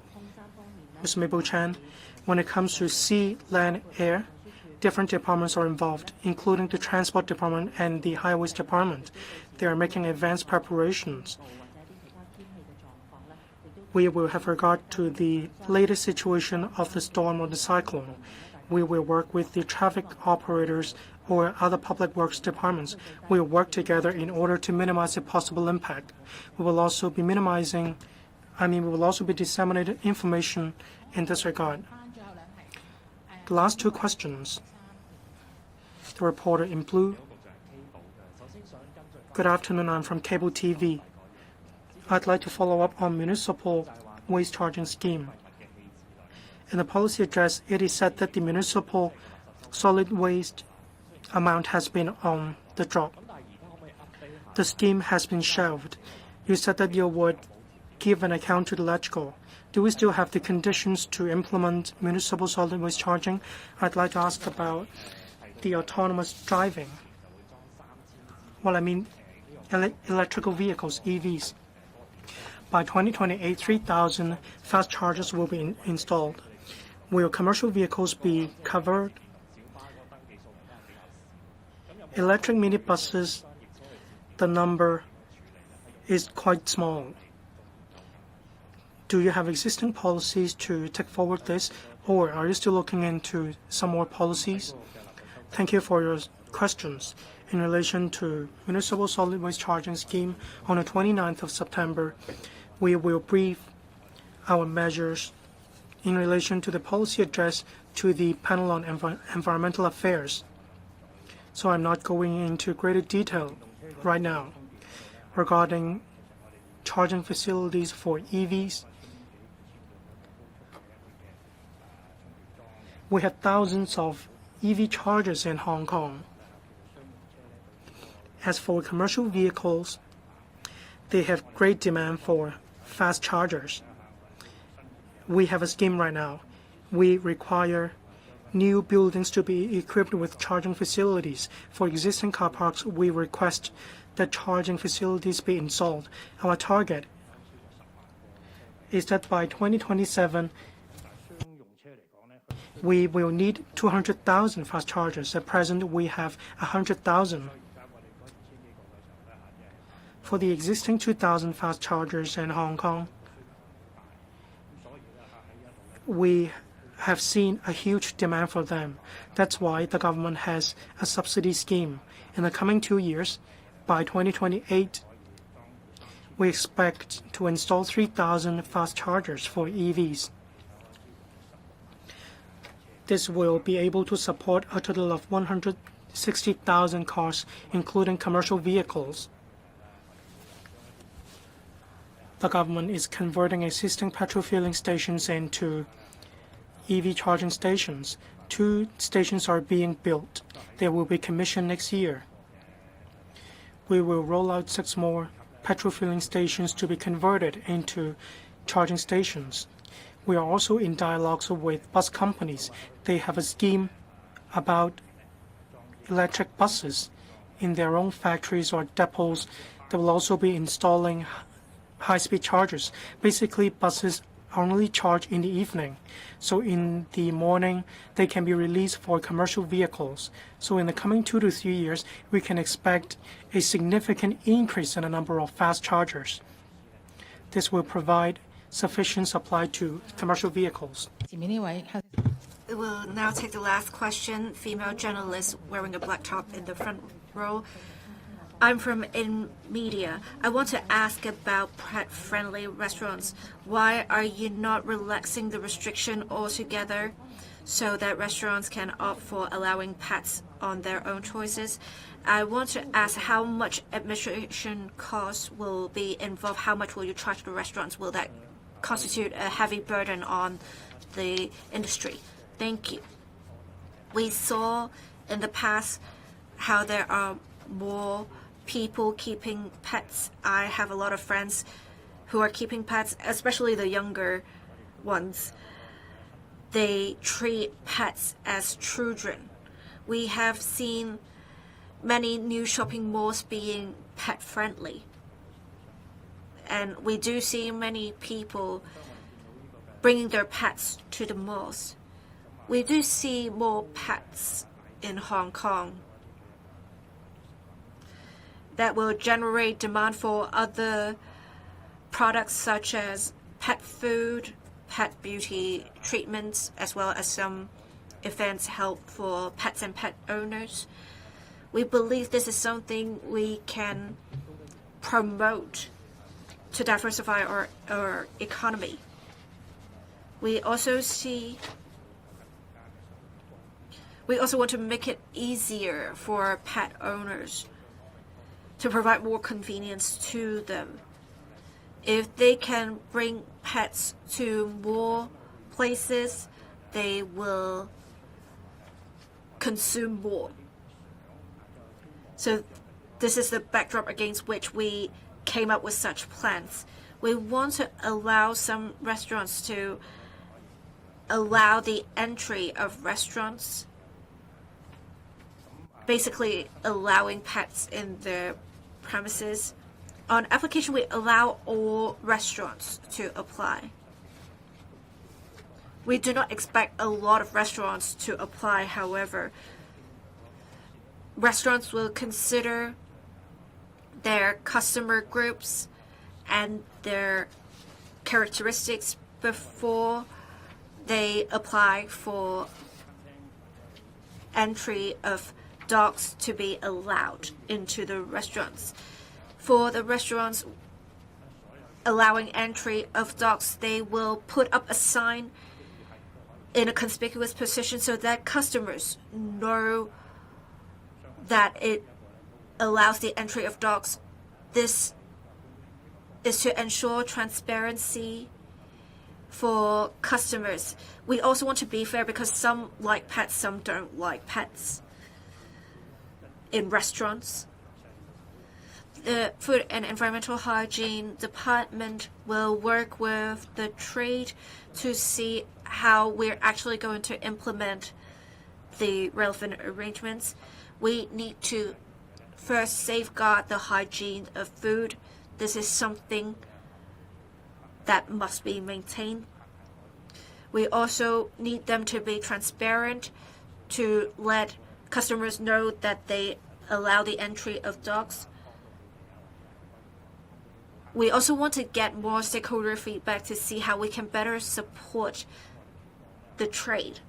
Ms. Mabel Chan, when it comes to sea, land, air, different departments are involved, including the Transport Department and the Highways Department. They are making advanced preparations. We will have regard to the latest situation of the storm or the cyclone. We will work with the traffic operators or other public works departments. We will work together in order to minimize the possible impact. We will also be disseminating information in this regard. The last two questions. The reporter in blue. Good afternoon, I'm from Cable TV. I'd like to follow up on municipal waste charging scheme. In the policy address, it is said that the municipal solid waste amount has been on the drop. The scheme has been shelved. You said that you would give an account to the LegCo. Do we still have the conditions to implement municipal solid waste charging? I'd like to ask about the autonomous driving. Well, I mean electrical vehicles, EVs. By 2028, 3,000 fast chargers will be installed. Will commercial vehicles be covered? Electric minibuses, the number is quite small. Do you have existing policies to take forward this, or are you still looking into some more policies? Thank you for your questions. In relation to municipal solid waste charging scheme, on the 29th of September, we will brief our measures in relation to the policy address to the panel on environmental affairs. So I'm not going into greater detail right now regarding charging facilities for EVs. We have thousands of EV chargers in Hong Kong. As for commercial vehicles, they have great demand for fast chargers. We have a scheme right now. We require new buildings to be equipped with charging facilities. For existing car parks, we request that charging facilities be installed. Our target is that by 2027, we will need 200,000 fast chargers. At present, we have 100,000. For the existing 2,000 fast chargers in Hong Kong, we have seen a huge demand for them. That's why the government has a subsidy scheme. In the coming 2 years, by 2028, we expect to install 3,000 fast chargers for EVs. This will be able to support a total of 160,000 cars, including commercial vehicles. The government is converting existing petrol filling stations into EV charging stations. 2 stations are being built. They will be commissioned next year. We will roll out 6 more petrol filling stations to be converted into charging stations. We are also in dialogues with bus companies. They have a scheme about electric buses in their own factories or depots. They will also be installing high-speed chargers. Basically, buses only charge in the evening. So in the morning, they can be released for commercial vehicles. So in the coming 2 to 3 years, we can expect a significant increase in the number of fast chargers. This will provide sufficient supply to commercial vehicles. 前面呢位 We will now take the last question. Female journalist wearing a black top in the front row. I'm from In Media. I want to ask about pet-friendly restaurants. Why are you not relaxing the restriction altogether so that restaurants can opt for allowing pets on their own choices? I want to ask how much administration costs will be involved. How much will you charge the restaurants? Will that constitute a heavy burden on the industry? Thank you. We saw in the past how there are more people keeping pets. I have a lot of friends who are keeping pets, especially the younger ones. They treat pets as children. We have seen many new shopping malls being pet friendly. And we do see many people bringing their pets to the malls. We do see more pets in Hong Kong. That will generate demand for other products such as pet food, pet beauty treatments, as well as some events held for pets and pet owners. We believe this is something we can promote to diversify our economy. We also want to make it easier for pet owners to provide more convenience to them. If they can bring pets to more places, they will consume more. So this is the backdrop against which we came up with such plans. We want to allow some restaurants to allow the entry of restaurants, basically allowing pets in their premises. On application, we allow all restaurants to apply. We do not expect a lot of restaurants to apply, however. Restaurants will consider their customer groups and their characteristics before they apply for entry of dogs to be allowed into the restaurants. For the restaurants allowing entry of dogs, they will put up a sign in a conspicuous position so that customers know that it allows the entry of dogs. This is to ensure transparency for customers. We also want to be fair because some like pets, some don't like pets in restaurants. The Food and Environmental Hygiene Department will work with the trade to see how we're actually going to implement the relevant arrangements. We need to first safeguard the hygiene of food. This is something that must be maintained. We also need them to be transparent to let customers know that they allow the entry of dogs. We also want to get more stakeholder feedback to see how we can better support the trade.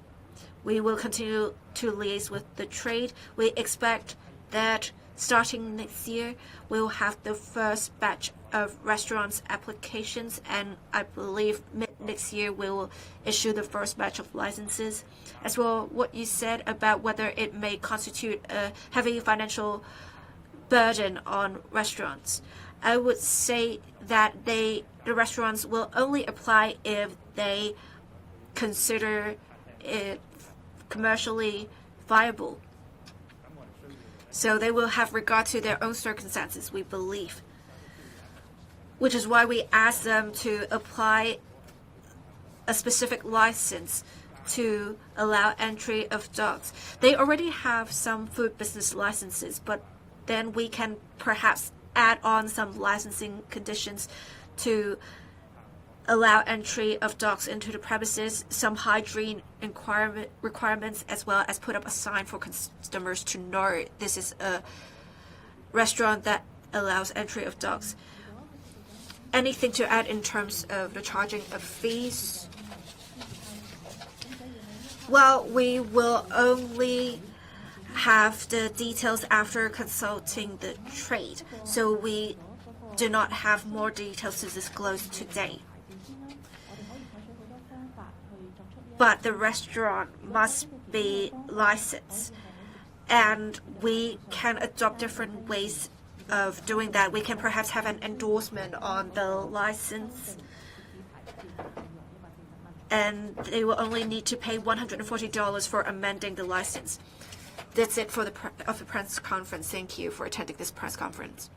We will continue to liaise with the trade. We expect that starting next year, we will have the first batch of restaurants applications, and I believe mid-next year we will issue the first batch of licenses. As well, what you said about whether it may constitute a heavy financial burden on restaurants. I would say that the restaurants will only apply if they consider it commercially viable. So they will have regard to their own circumstances, we believe. Which is why we ask them to apply a specific license to allow entry of dogs. They already have some food business licenses, but then we can perhaps add on some licensing conditions to allow entry of dogs into the premises, some hygiene requirements, as well as put up a sign for customers to know this is a restaurant that allows entry of dogs. Anything to add in terms of the charging of fees? Well, we will only have the details after consulting the trade, so we do not have more details to disclose today. But the restaurant must be licensed, and we can adopt different ways of doing that. We can perhaps have an endorsement on the license, and they will only need to pay $140 for amending the license. That's it for the press conference. Thank you for attending this press conference.